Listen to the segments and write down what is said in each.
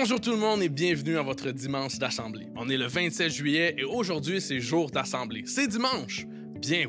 Bonjour tout le monde et bienvenue à votre dimanche d'assemblée. On est le 27 juillet et aujourd'hui c'est jour d'assemblée. C'est dimanche! Ben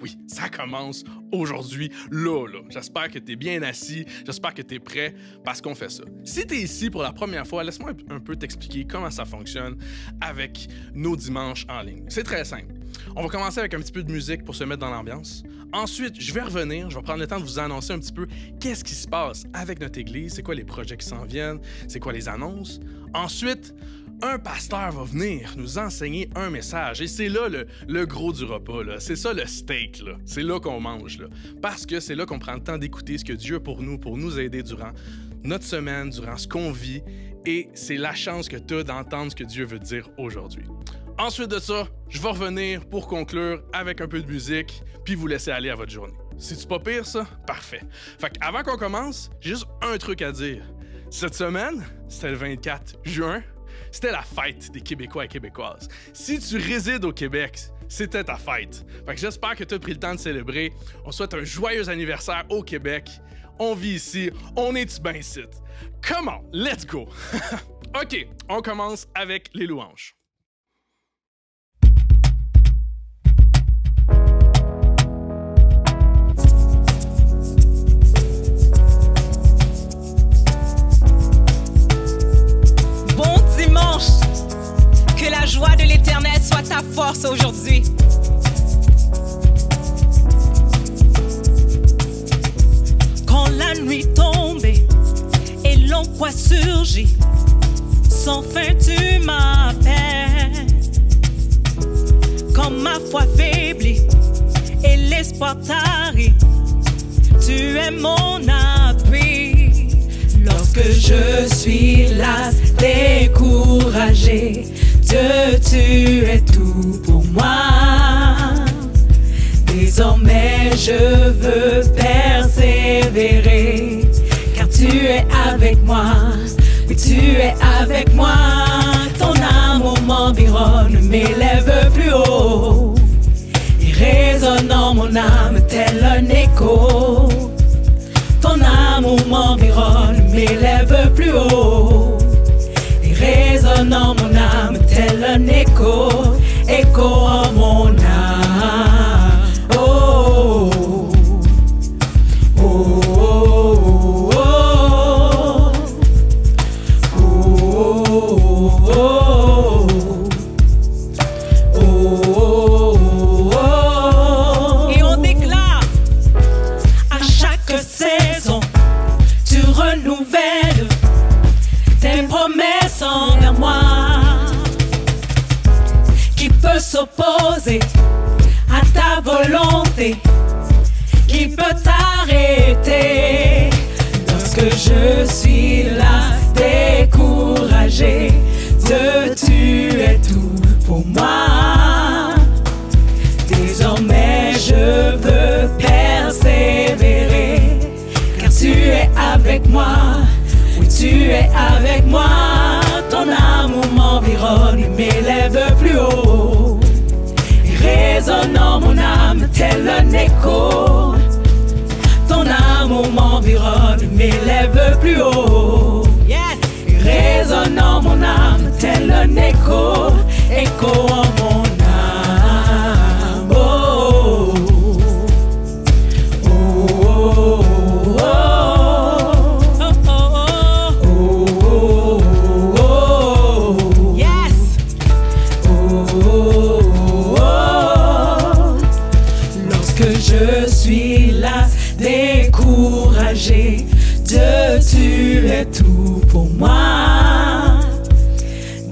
oui, ça commence aujourd'hui, là. J'espère que t'es bien assis, j'espère que t'es prêt parce qu'on fait ça. Si t'es ici pour la première fois, laisse-moi un peu t'expliquer comment ça fonctionne avec nos dimanches en ligne. C'est très simple. On va commencer avec un petit peu de musique pour se mettre dans l'ambiance. Ensuite, je vais revenir, je vais prendre le temps de vous annoncer un petit peu qu'est-ce qui se passe avec notre église, c'est quoi les projets qui s'en viennent, c'est quoi les annonces. Ensuite, un pasteur va venir nous enseigner un message et c'est là le gros du repas, là. C'est ça le steak, là. C'est là qu'on mange, là. Parce que c'est là qu'on prend le temps d'écouter ce que Dieu a pour nous aider durant notre semaine, durant ce qu'on vit et c'est la chance que tu as d'entendre ce que Dieu veut te dire aujourd'hui. Ensuite de ça, je vais revenir pour conclure avec un peu de musique puis vous laisser aller à votre journée. C'est-tu pas pire, ça? Parfait. Fait qu'avant qu'on commence, j'ai juste un truc à dire. Cette semaine, c'était le 24 juin, c'était la fête des Québécois et Québécoises. Si tu résides au Québec, c'était ta fête. Fait que j'espère que tu as pris le temps de célébrer. On souhaite un joyeux anniversaire au Québec. On vit ici, on est bien ici. Come on, let's go! OK, on commence avec les louanges. Que la joie de l'Éternel soit ta force aujourd'hui. Quand la nuit tombe et l'angoisse surgit, sans fin tu m'appelles. Quand ma foi faiblit et l'espoir tarit, tu es mon appui. Lorsque je suis lasse, découragée, Dieu, tu es tout pour moi. Désormais, je veux persévérer, car tu es avec moi. Oui, tu es avec moi. Ton amour m'environne, m'élève plus haut. Il résonne en mon âme tel un écho. Ton amour m'environne, m'élève plus haut. Il résonne en mon âme tel un écho, écho en mon âme. Oh, oh, oh, oh, oh, oh, oh, oh. Et on déclare à chaque saison, tu renouvelles tes promesses envers moi. Qui peut s'opposer à ta volonté? Qui peut t'arrêter? Lorsque je suis là, découragée, Dieu, tu es tout pour moi. Désormais, je veux persévérer, car tu es avec moi. Oui, tu es avec moi. Ton amour m'environne, m'élève plus haut. Il résonne en mon âme tel un écho. Ton amour m'environne, m'élève plus haut. Il résonne en mon âme tel un écho, écho en mon âme. Oh, oh, oh, oh, oh. Je suis là, découragée, Dieu, tu es tout pour moi.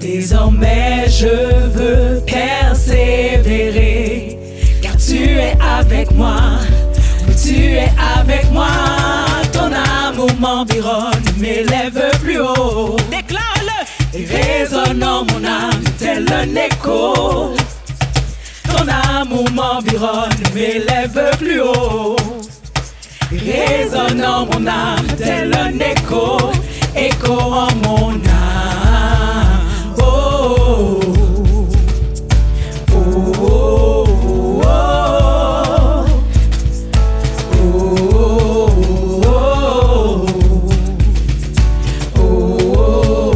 Désormais, je veux persévérer, car tu es avec moi. Oui, tu es avec moi. Ton amour m'environne, m'élève plus haut. Déclare-le! Et résonne en mon âme tel un écho. Ton amour m'environne, m'élève plus haut. Il résonne en mon âme tel un écho, écho en mon âme. Oh, oh, oh, oh, oh, oh, oh, oh.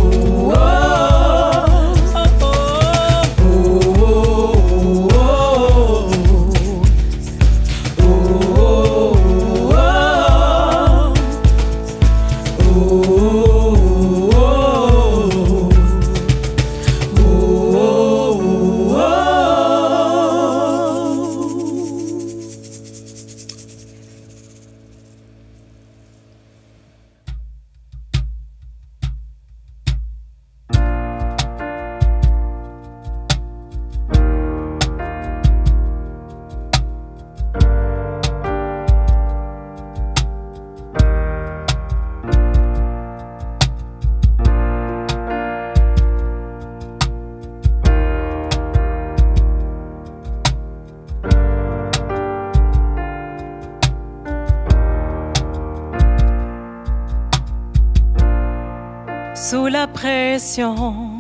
Sous la pression,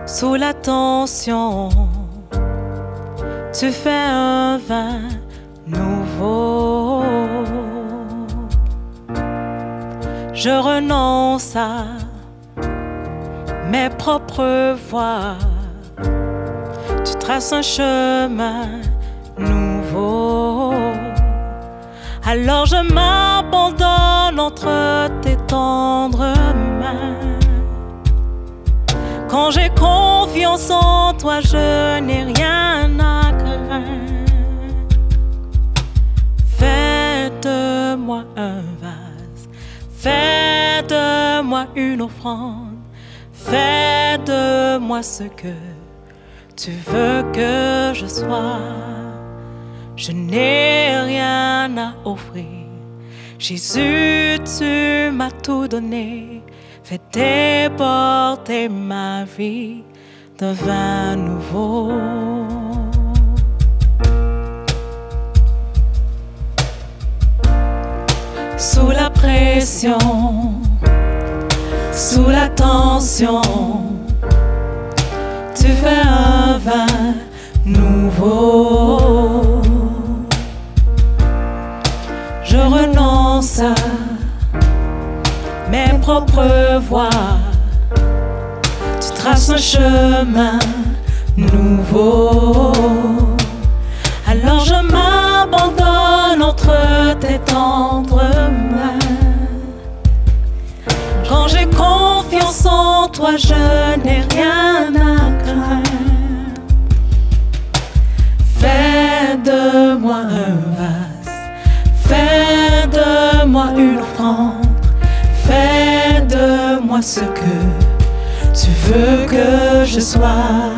sous la tension, tu fais un vin nouveau. Je renonce à mes propres voies. Tu traces un chemin nouveau. Alors je m'abandonne entre tes tendres mains. Quand j'ai confiance en toi, je n'ai rien à craindre. Fais de moi un vase, fais de moi une offrande, fais de moi ce que tu veux que je sois. Je n'ai rien à offrir. Jésus, tu m'as tout donné. Fais déborder ma vie d'un vin nouveau. Sous la pression, sous la tension, tu fais un vin nouveau. Je renonce à mes propres voies. Tu traces un chemin nouveau. Alors je m'abandonne entre tes tendres mains. Quand j'ai confiance en toi, je n'ai rien à craindre. Fais de moi un vase, fais de moi une offrande, fais de moi ce que tu veux que je sois.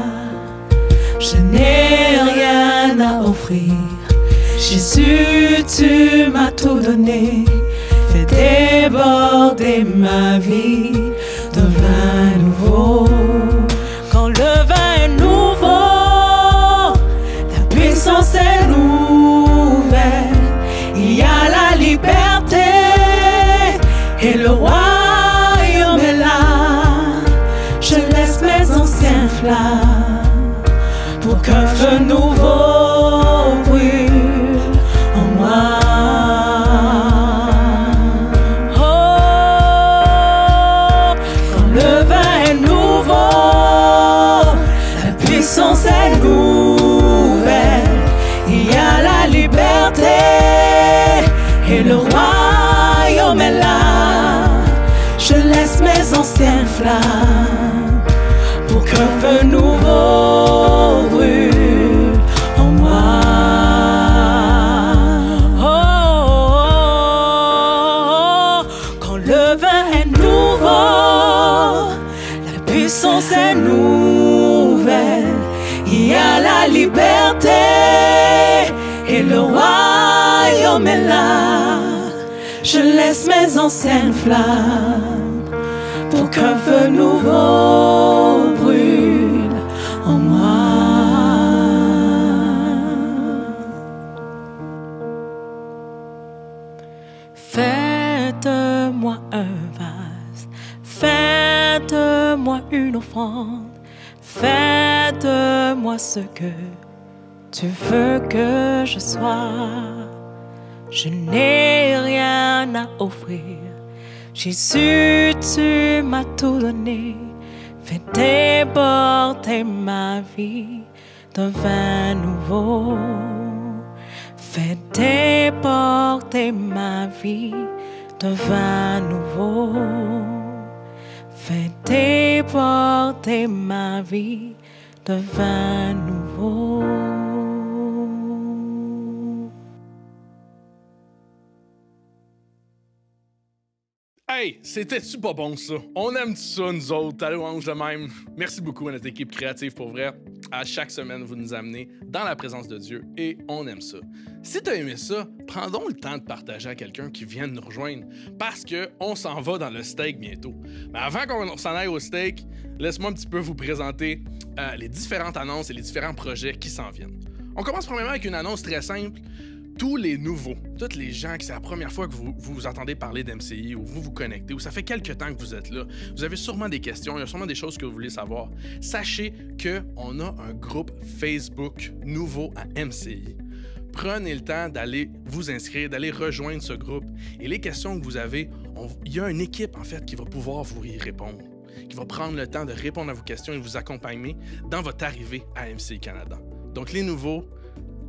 Je n'ai rien à offrir. Jésus, tu m'as tout donné. Fais déborder ma vie d'un vin nouveau. Quand le vin est nouveau, ta puissance est nouvelle. Il y a la liberté et le royaume est là. Je laisse mes anciens flammes pour qu'un feu nouveau brûle en moi. Oh, quand le vin est nouveau, la puissance est nouvelle. Il y a la liberté et le royaume est là. Je laisse mes anciennes flammes pour qu'un feu nouveau brûle en moi. Oh, oh, oh, quand le vin est nouveau, la puissance est nouvelle. Il y a la liberté et le royaume est là. Je laisse mes anciennes flammes pour qu'un feu nouveau brûle en moi. Fais de moi un vase, fais de moi une offrande, fais de moi ce que tu veux que je sois. Je n'ai rien à offrir. Jésus, tu m'as tout donné. Fais déborder ma vie d'un vin nouveau. Fais déborder ma vie d'un vin nouveau. Fais déborder ma vie d'un vin nouveau. Hey, c'était-tu pas bon ça? On aime ça, nous autres, à louange de même. Merci beaucoup à notre équipe créative pour vrai. À chaque semaine, vous nous amenez dans la présence de Dieu et on aime ça. Si t'as aimé ça, prends donc le temps de partager à quelqu'un qui vient de nous rejoindre parce qu'on s'en va dans le steak bientôt. Mais avant qu'on s'en aille au steak, laisse-moi un petit peu vous présenter les différentes annonces et les différents projets qui s'en viennent. On commence premièrement avec une annonce très simple. tous les nouveaux, tous les gens que c'est la première fois que vous entendez parler d'MCI ou vous vous connectez ou ça fait quelques temps que vous êtes là, vous avez sûrement des questions, il y a sûrement des choses que vous voulez savoir. Sachez qu'on a un groupe Facebook nouveau à MCI. Prenez le temps d'aller vous inscrire, d'aller rejoindre ce groupe. Et les questions que vous avez, il y a une équipe en fait qui va pouvoir vous y répondre, qui va prendre le temps de répondre à vos questions et vous accompagner dans votre arrivée à MCI Canada. Donc les nouveaux,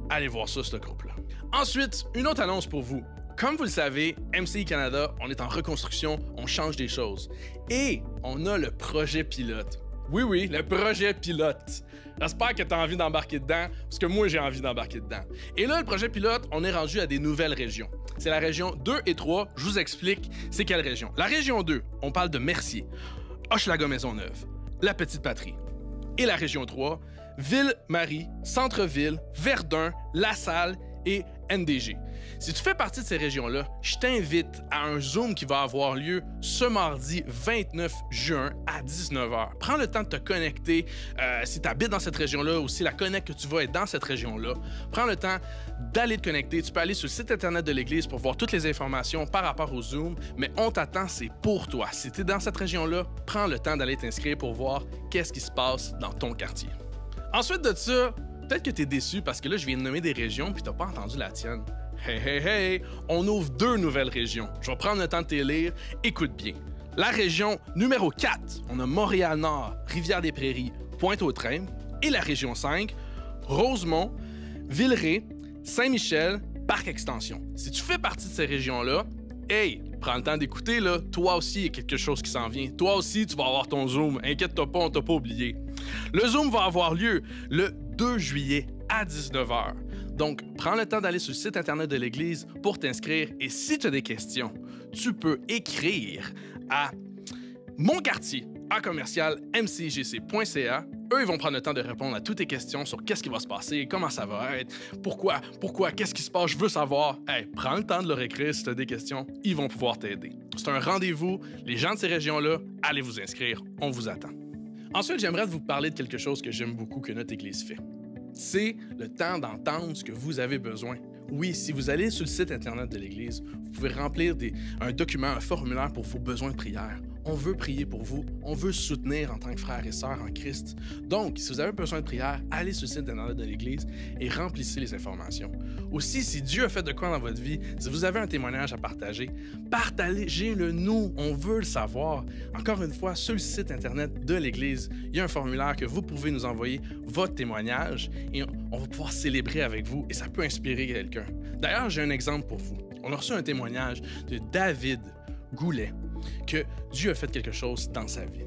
allez voir ça, ce groupe-là. Ensuite, une autre annonce pour vous. Comme vous le savez, MCI Canada, on est en reconstruction, on change des choses. Et on a le projet pilote. Oui, le projet pilote. J'espère que tu as envie d'embarquer dedans, parce que moi, j'ai envie d'embarquer dedans. Et là, le projet pilote, on est rendu à des nouvelles régions. C'est la région 2 et 3. Je vous explique c'est quelle région. La région 2, on parle de Mercier, Hochelaga-Maisonneuve, La Petite-Patrie. Et la région 3, Ville-Marie, Centre-Ville, Verdun, LaSalle et NDG. Si tu fais partie de ces régions-là, je t'invite à un Zoom qui va avoir lieu ce mardi 29 juin à 19h. Prends le temps de te connecter si tu habites dans cette région-là ou si la connecte que tu vas est dans cette région-là. Prends le temps d'aller te connecter. Tu peux aller sur le site internet de l'Église pour voir toutes les informations par rapport au Zoom, mais on t'attend, c'est pour toi. Si tu es dans cette région-là, prends le temps d'aller t'inscrire pour voir qu'est-ce qui se passe dans ton quartier. Ensuite de ça, peut-être que tu es déçu parce que là, je viens de nommer des régions puis tu n'as pas entendu la tienne. Hey! On ouvre 2 nouvelles régions. Je vais prendre le temps de te les lire. Écoute bien. La région numéro 4, on a Montréal-Nord, Rivière-des-Prairies, Pointe-aux-Trembles. Et la région 5, Rosemont, Villeray, Saint-Michel, Parc-Extension. Si tu fais partie de ces régions-là, hey, prends le temps d'écouter, là. Toi aussi, il y a quelque chose qui s'en vient. Toi aussi, tu vas avoir ton Zoom. Inquiète-toi pas, on t'a pas oublié. Le Zoom va avoir lieu le 2 juillet à 19h. Donc, prends le temps d'aller sur le site internet de l'Église pour t'inscrire. Et si tu as des questions, tu peux écrire à monquartier@mcijc.ca. Eux, ils vont prendre le temps de répondre à toutes tes questions sur qu'est-ce qui va se passer, comment ça va être, pourquoi, qu'est-ce qui se passe, je veux savoir. Hey, prends le temps de leur écrire si tu as des questions, ils vont pouvoir t'aider. C'est un rendez-vous. Les gens de ces régions-là, allez vous inscrire, on vous attend. Ensuite, j'aimerais vous parler de quelque chose que j'aime beaucoup que notre Église fait. C'est le temps d'entendre ce que vous avez besoin. Oui, si vous allez sur le site internet de l'Église, vous pouvez remplir un document, un formulaire pour vos besoins de prière. On veut prier pour vous, on veut soutenir en tant que frères et sœurs en Christ. Donc, si vous avez besoin de prière, allez sur le site internet de l'Église et remplissez les informations. Aussi, si Dieu a fait de quoi dans votre vie, si vous avez un témoignage à partager, partagez-le nous, on veut le savoir. Encore une fois, sur le site internet de l'Église, il y a un formulaire que vous pouvez nous envoyer votre témoignage et on va pouvoir célébrer avec vous et ça peut inspirer quelqu'un. D'ailleurs, j'ai un exemple pour vous. On a reçu un témoignage de David Goulet, que Dieu a fait quelque chose dans sa vie.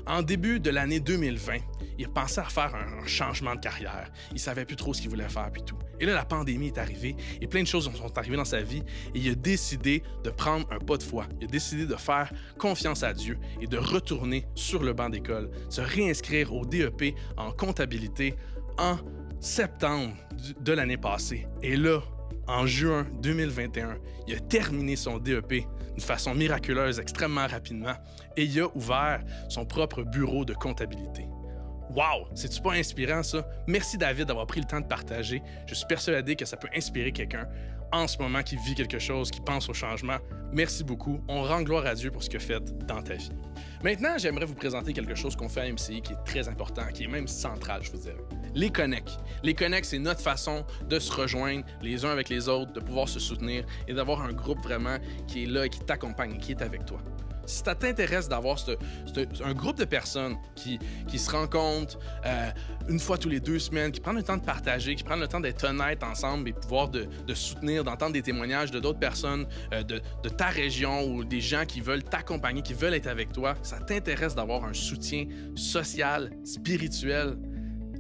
En début de l'année 2020, il pensait à faire un changement de carrière. Il savait plus trop ce qu'il voulait faire puis tout. Et là, la pandémie est arrivée et plein de choses sont arrivées dans sa vie et il a décidé de prendre un pas de foi. Il a décidé de faire confiance à Dieu et de retourner sur le banc d'école, se réinscrire au DEP en comptabilité en septembre de l'année passée. Et là, en juin 2021, il a terminé son DEP d'une façon miraculeuse, extrêmement rapidement, et il a ouvert son propre bureau de comptabilité. Wow! C'est-tu pas inspirant, ça? Merci, David, d'avoir pris le temps de partager. Je suis persuadé que ça peut inspirer quelqu'un en ce moment qui vit quelque chose, qui pense au changement. Merci beaucoup. On rend gloire à Dieu pour ce qu'il a fait dans ta vie. Maintenant, j'aimerais vous présenter quelque chose qu'on fait à MCI qui est très important, qui est même central, je vous dirais. Les Connects. Les Connects, c'est notre façon de se rejoindre les uns avec les autres, de pouvoir se soutenir et d'avoir un groupe vraiment qui est là et qui t'accompagne et qui est avec toi. Si ça t'intéresse d'avoir un groupe de personnes qui se rencontrent une fois tous les 2 semaines, qui prennent le temps de partager, qui prennent le temps d'être honnêtes ensemble et pouvoir de soutenir, d'entendre des témoignages de d'autres personnes de ta région ou des gens qui veulent t'accompagner, qui veulent être avec toi, ça t'intéresse d'avoir un soutien social, spirituel,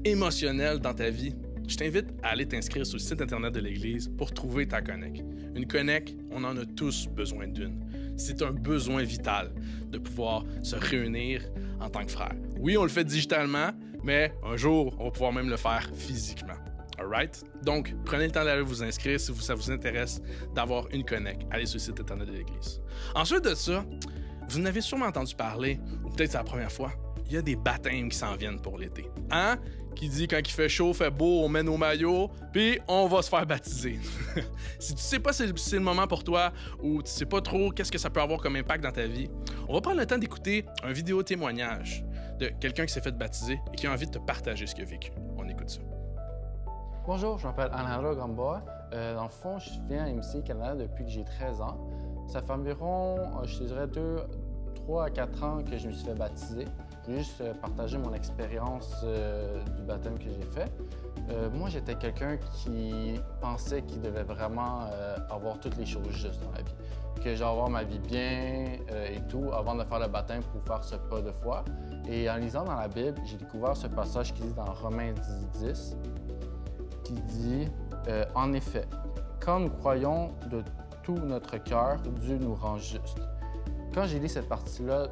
émotionnel dans ta vie, je t'invite à aller t'inscrire sur le site internet de l'Église pour trouver ta Connect. Une Connect, on en a tous besoin d'une. C'est un besoin vital de pouvoir se réunir en tant que frères. Oui, on le fait digitalement, mais un jour, on va pouvoir même le faire physiquement. Alright? Donc, prenez le temps d'aller vous inscrire si ça vous intéresse d'avoir une Connect. Allez sur le site internet de l'Église. Ensuite de ça, vous en avez sûrement entendu parler, ou peut-être c'est la première fois, il y a des baptêmes qui s'en viennent pour l'été. Hein? Qui dit quand il fait chaud, fait beau, on met nos maillots, puis on va se faire baptiser. Si tu sais pas si c'est le moment pour toi ou tu sais pas trop qu'est-ce que ça peut avoir comme impact dans ta vie, on va prendre le temps d'écouter un vidéo témoignage de quelqu'un qui s'est fait baptiser et qui a envie de te partager ce qu'il a vécu. On écoute ça. Bonjour, je m'appelle Alejandro Gamboa. Dans le fond, je viens à MC Canada depuis que j'ai 13 ans. Ça fait environ, je dirais, 3 à 4 ans que je me suis fait baptiser. Je vais juste partager mon expérience du baptême que j'ai fait. Moi, j'étais quelqu'un qui pensait qu'il devait vraiment avoir toutes les choses justes dans la vie. Que j'ai avoir ma vie bien et tout avant de faire le baptême pour faire ce pas de foi. Et en lisant dans la Bible, j'ai découvert ce passage qui dit dans Romains 10, qui dit « En effet, quand nous croyons de tout notre cœur, Dieu nous rend justes. » Quand j'ai lu cette partie-là,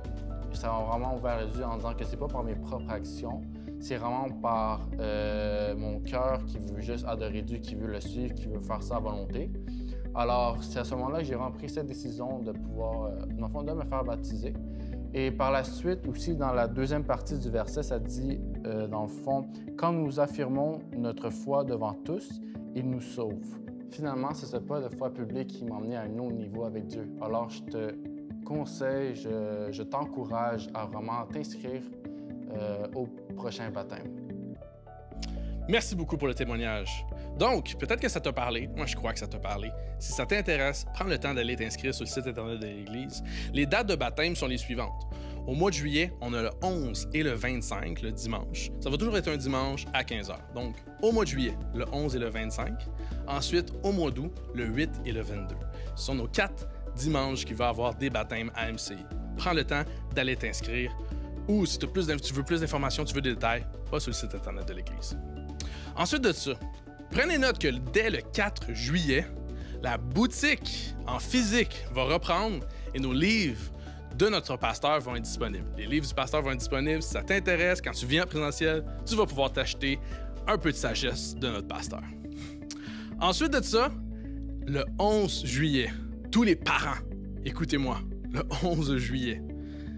ça m'a vraiment ouvert les yeux en disant que c'est pas par mes propres actions, c'est vraiment par mon cœur qui veut juste adorer Dieu, qui veut le suivre, qui veut faire sa volonté. Alors, c'est à ce moment-là que j'ai vraiment pris cette décision de pouvoir, dans le fond, de me faire baptiser. Et par la suite, aussi, dans la deuxième partie du verset, ça dit, dans le fond, « Quand nous affirmons notre foi devant tous, il nous sauve. » Finalement, c'est ce pas de foi publique qui m'a emmené à un autre niveau avec Dieu. Alors, je te conseille, je t'encourage à vraiment t'inscrire au prochain baptême. Merci beaucoup pour le témoignage. Donc, peut-être que ça t'a parlé. Moi, je crois que ça t'a parlé. Si ça t'intéresse, prends le temps d'aller t'inscrire sur le site Internet de l'Église. Les dates de baptême sont les suivantes. Au mois de juillet, on a le 11 et le 25, le dimanche. Ça va toujours être un dimanche à 15h. Donc, au mois de juillet, le 11 et le 25. Ensuite, au mois d'août, le 8 et le 22. Ce sont nos 4 dimanches qu'il va y avoir des baptêmes à MCI. Prends le temps d'aller t'inscrire. Ou si tu veux plus d'informations, tu veux des détails, va sur le site Internet de l'Église. Ensuite de ça, prenez note que dès le 4 juillet, la boutique en physique va reprendre et nos livres de notre pasteur vont être disponibles. Les livres du pasteur vont être disponibles. Si ça t'intéresse, quand tu viens en présentiel, tu vas pouvoir t'acheter un peu de sagesse de notre pasteur. Ensuite de ça, le 11 juillet, tous les parents, écoutez-moi, le 11 juillet,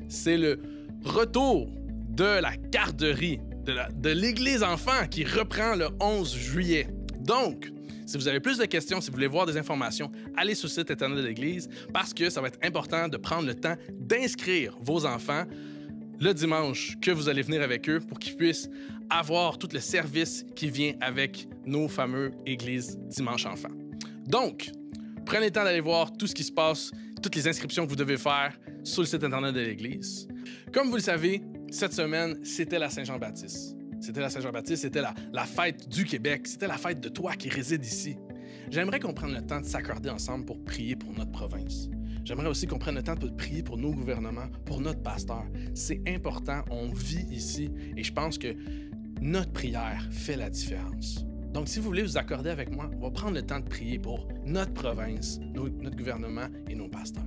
c'est le retour de la garderie de l'Église enfant qui reprend le 11 juillet. Donc, si vous avez plus de questions, si vous voulez voir des informations, allez sur le site Internet de l'Église parce que ça va être important de prendre le temps d'inscrire vos enfants le dimanche que vous allez venir avec eux pour qu'ils puissent avoir tout le service qui vient avec nos fameux Églises Dimanche Enfant. Donc, prenez le temps d'aller voir tout ce qui se passe, toutes les inscriptions que vous devez faire sur le site Internet de l'Église. Comme vous le savez, cette semaine, c'était la Saint-Jean-Baptiste. C'était la Saint-Jean-Baptiste, c'était la fête du Québec, c'était la fête de toi qui réside ici. J'aimerais qu'on prenne le temps de s'accorder ensemble pour prier pour notre province. J'aimerais aussi qu'on prenne le temps de prier pour nos gouvernements, pour notre pasteur. C'est important, on vit ici et je pense que notre prière fait la différence. Donc, si vous voulez vous accorder avec moi, on va prendre le temps de prier pour notre province, notre gouvernement et nos pasteurs.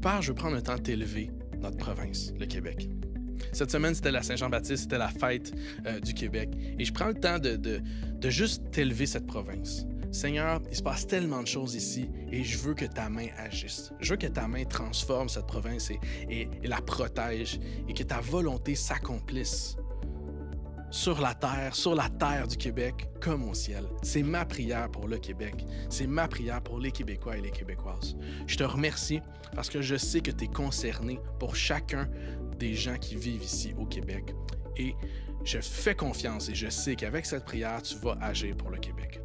Père, je veux prendre le temps de t'élever notre province, le Québec. Cette semaine, c'était la Saint-Jean-Baptiste, c'était la fête du Québec. Et je prends le temps de juste t'élever cette province. Seigneur, il se passe tellement de choses ici et je veux que ta main agisse. Je veux que ta main transforme cette province et la protège et que ta volonté s'accomplisse sur la terre du Québec comme au ciel. C'est ma prière pour le Québec. C'est ma prière pour les Québécois et les Québécoises. Je te remercie parce que je sais que tu es concerné pour chacun des gens qui vivent ici au Québec. Et je fais confiance et je sais qu'avec cette prière, tu vas agir pour le Québec.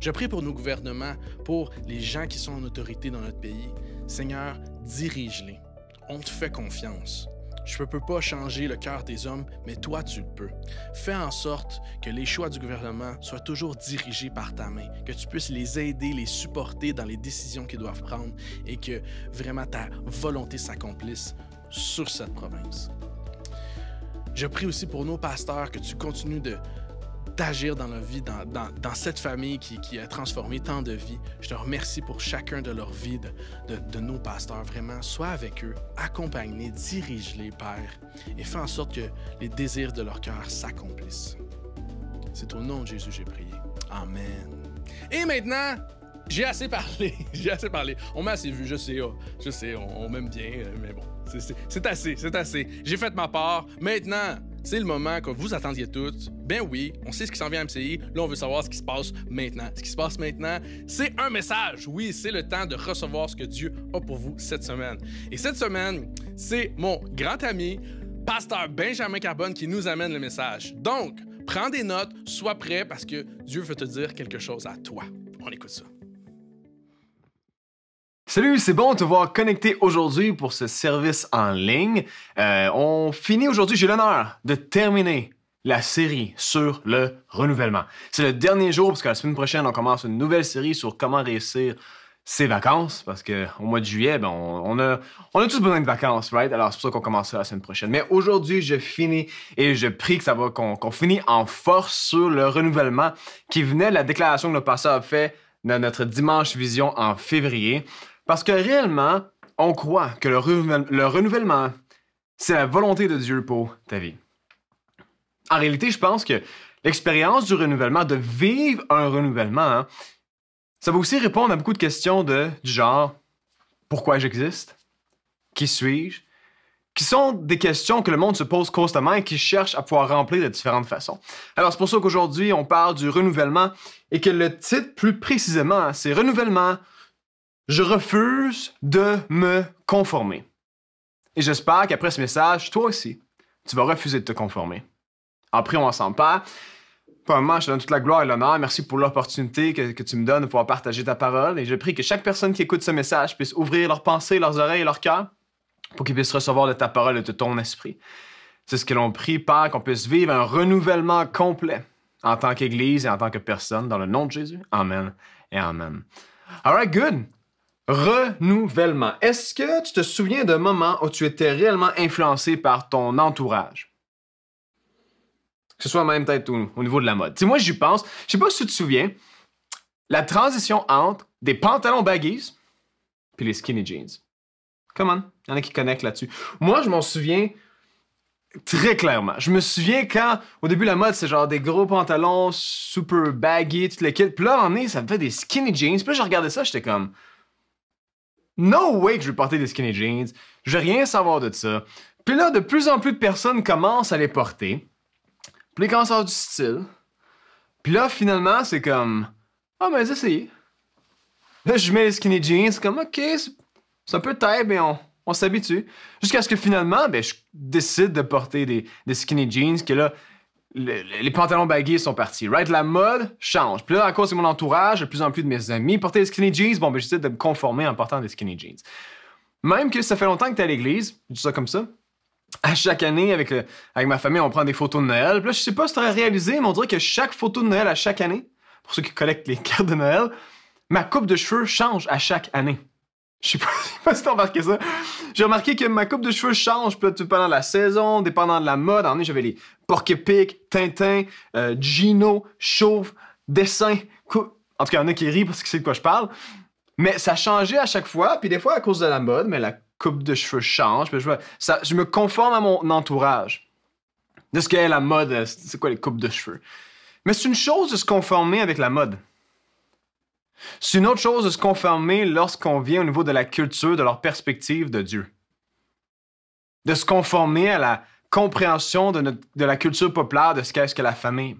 Je prie pour nos gouvernements, pour les gens qui sont en autorité dans notre pays. Seigneur, dirige-les. On te fait confiance. Je ne peux pas changer le cœur des hommes, mais toi, tu le peux. Fais en sorte que les choix du gouvernement soient toujours dirigés par ta main, que tu puisses les aider, les supporter dans les décisions qu'ils doivent prendre et que vraiment ta volonté s'accomplisse sur cette province. Je prie aussi pour nos pasteurs, que tu continues d'agir dans leur vie, dans cette famille qui a transformé tant de vies. Je te remercie pour chacun de leur vie, de nos pasteurs. Vraiment, sois avec eux, accompagne-les, dirige-les, Père, et fais en sorte que les désirs de leur cœur s'accomplissent. C'est au nom de Jésus que j'ai prié. Amen. Et maintenant, J'ai assez parlé, j'ai assez parlé. On m'a assez vu, je sais, on m'aime bien, mais bon, c'est assez. J'ai fait ma part. Maintenant, c'est le moment que vous attendiez tous. Ben oui, on sait ce qui s'en vient à MCI. Là, on veut savoir ce qui se passe maintenant. Ce qui se passe maintenant, c'est un message. Oui, c'est le temps de recevoir ce que Dieu a pour vous cette semaine. Et cette semaine, c'est mon grand ami, pasteur Benjamin Carbone, qui nous amène le message. Donc, prends des notes, sois prêt parce que Dieu veut te dire quelque chose à toi. On écoute ça. Salut, c'est bon de te voir connecté aujourd'hui pour ce service en ligne. On finit aujourd'hui, j'ai l'honneur de terminer la série sur le renouvellement. C'est le dernier jour parce que la semaine prochaine, on commence une nouvelle série sur comment réussir ses vacances parce qu'au mois de juillet, ben, on a tous besoin de vacances, right? Alors c'est pour ça qu'on commence ça la semaine prochaine. Mais aujourd'hui, je finis et je prie que ça va qu'on finisse en force sur le renouvellement qui venait de la déclaration que le pasteur a fait dans notre Dimanche Vision en février. Parce que réellement, on croit que le renouvellement, c'est la volonté de Dieu pour ta vie. En réalité, je pense que l'expérience du renouvellement, de vivre un renouvellement, hein, ça va aussi répondre à beaucoup de questions du genre « Pourquoi j'existe? Qui suis-je? » qui sont des questions que le monde se pose constamment et qui cherche à pouvoir remplir de différentes façons. Alors, c'est pour ça qu'aujourd'hui, on parle du renouvellement et que le titre, plus précisément, c'est « Renouvellement ». Je refuse de me conformer. Et j'espère qu'après ce message, toi aussi, tu vas refuser de te conformer. En prions ensemble, Père. Premièrement, je te donne toute la gloire et l'honneur. Merci pour l'opportunité que tu me donnes de pouvoir partager ta parole. Et je prie que chaque personne qui écoute ce message puisse ouvrir leurs pensées, leurs oreilles et leur cœur pour qu'ils puissent recevoir de ta parole et de ton esprit. C'est ce que l'on prie, Père, qu'on puisse vivre un renouvellement complet en tant qu'Église et en tant que personne. Dans le nom de Jésus. Amen et Amen. All right, good. Renouvellement. Est-ce que tu te souviens d'un moment où tu étais réellement influencé par ton entourage? Que ce soit même peut-être au niveau de la mode. Tu sais, moi, j'y pense. Je sais pas si tu te souviens, la transition entre des pantalons baggies puis les skinny jeans. Come on, il y en a qui connectent là-dessus. Moi, je m'en souviens très clairement. Je me souviens quand, au début, la mode, c'est genre des gros pantalons super baggy, tout le kit. Puis là, à un moment donné, ça me fait des skinny jeans. Puis là, je regardais ça, j'étais comme... No way que je vais porter des skinny jeans. Je veux rien savoir de ça. Puis là, de plus en plus de personnes commencent à les porter. Puis ils commencent à avoir du style. Puis là, finalement, c'est comme... Ah, mais essayez. Là, je mets les skinny jeans. C'est comme, OK, c'est un peu taille, mais on s'habitue. Jusqu'à ce que finalement, ben, je décide de porter des skinny jeans. Que là, les pantalons baggy sont partis, right? La mode change. Puis là, à cause de mon entourage, de plus en plus de mes amis portaient des skinny jeans. Bon, ben, j'essaie de me conformer en portant des skinny jeans. Même que ça fait longtemps que t'es à l'église, je dis ça comme ça. À chaque année, avec ma famille, on prend des photos de Noël. Puis là, je sais pas si t'aurais réalisé, mais on dirait que chaque photo de Noël à chaque année, pour ceux qui collectent les cartes de Noël, ma coupe de cheveux change à chaque année. Je sais pas si t'as remarqué ça. J'ai remarqué que ma coupe de cheveux change pendant la saison, dépendant de la mode. En année, j'avais les Porc-Épic, Tintin, Gino, Chauve, Dessin. En tout cas, il y en a qui rient parce qu'ils savent de quoi je parle. Mais ça changeait à chaque fois. Puis des fois, à cause de la mode, mais la coupe de cheveux change. Puis je me conforme à mon entourage. De ce qu'est la mode, c'est quoi les coupes de cheveux. Mais c'est une chose de se conformer avec la mode. C'est une autre chose de se conformer lorsqu'on vient au niveau de la culture, de leur perspective de Dieu. De se conformer à la compréhension de la culture populaire de ce qu'est-ce que la famille,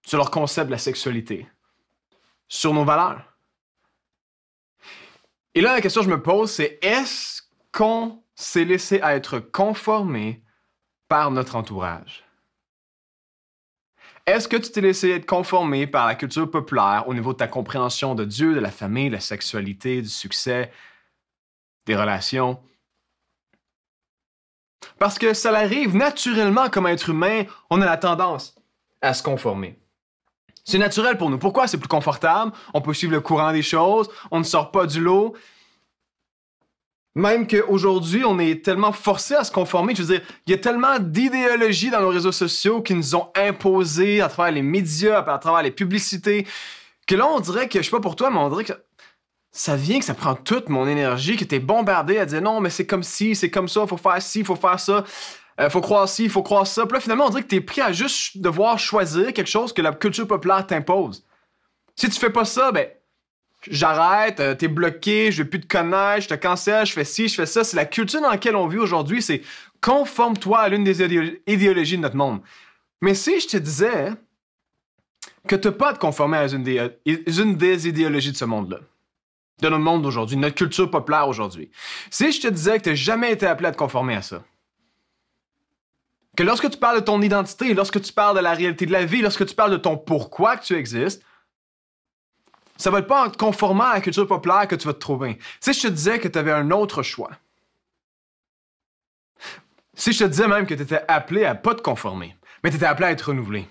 sur leur concept de la sexualité, sur nos valeurs. Et là, la question que je me pose, c'est est-ce qu'on s'est laissé être conformé par notre entourage? Est-ce que tu t'es laissé être conformé par la culture populaire au niveau de ta compréhension de Dieu, de la famille, de la sexualité, du succès, des relations? Parce que ça arrive naturellement comme être humain, on a la tendance à se conformer. C'est naturel pour nous. Pourquoi? C'est plus confortable, on peut suivre le courant des choses, on ne sort pas du lot. Même qu'aujourd'hui, on est tellement forcé à se conformer. Je veux dire, il y a tellement d'idéologies dans nos réseaux sociaux qui nous ont imposé à travers les médias, à travers les publicités, que là, on dirait que, je sais pas pour toi, mais on dirait que ça vient, que ça prend toute mon énergie, que t'es bombardé à dire non, mais c'est comme ci, c'est comme ça, faut faire ci, faut faire ça, faut croire ci, faut croire ça. Puis là, finalement, on dirait que t'es pris à juste devoir choisir quelque chose que la culture populaire t'impose. Si tu fais pas ça, ben, j'arrête, t'es bloqué, je veux plus te connaître, je te cancelle, je fais ci, je fais ça. C'est la culture dans laquelle on vit aujourd'hui, c'est conforme-toi à l'une des idéologies de notre monde. Mais si je te disais que t'as pas à te conformer à une des idéologies de ce monde-là, de notre monde d'aujourd'hui, de notre culture populaire aujourd'hui, si je te disais que t'as jamais été appelé à te conformer à ça, que lorsque tu parles de ton identité, lorsque tu parles de la réalité de la vie, lorsque tu parles de ton pourquoi que tu existes, ça va pas en te conformant à la culture populaire que tu vas te trouver. Si je te disais que tu avais un autre choix, si je te disais même que tu étais appelé à pas te conformer, mais tu étais appelé à être renouvelé.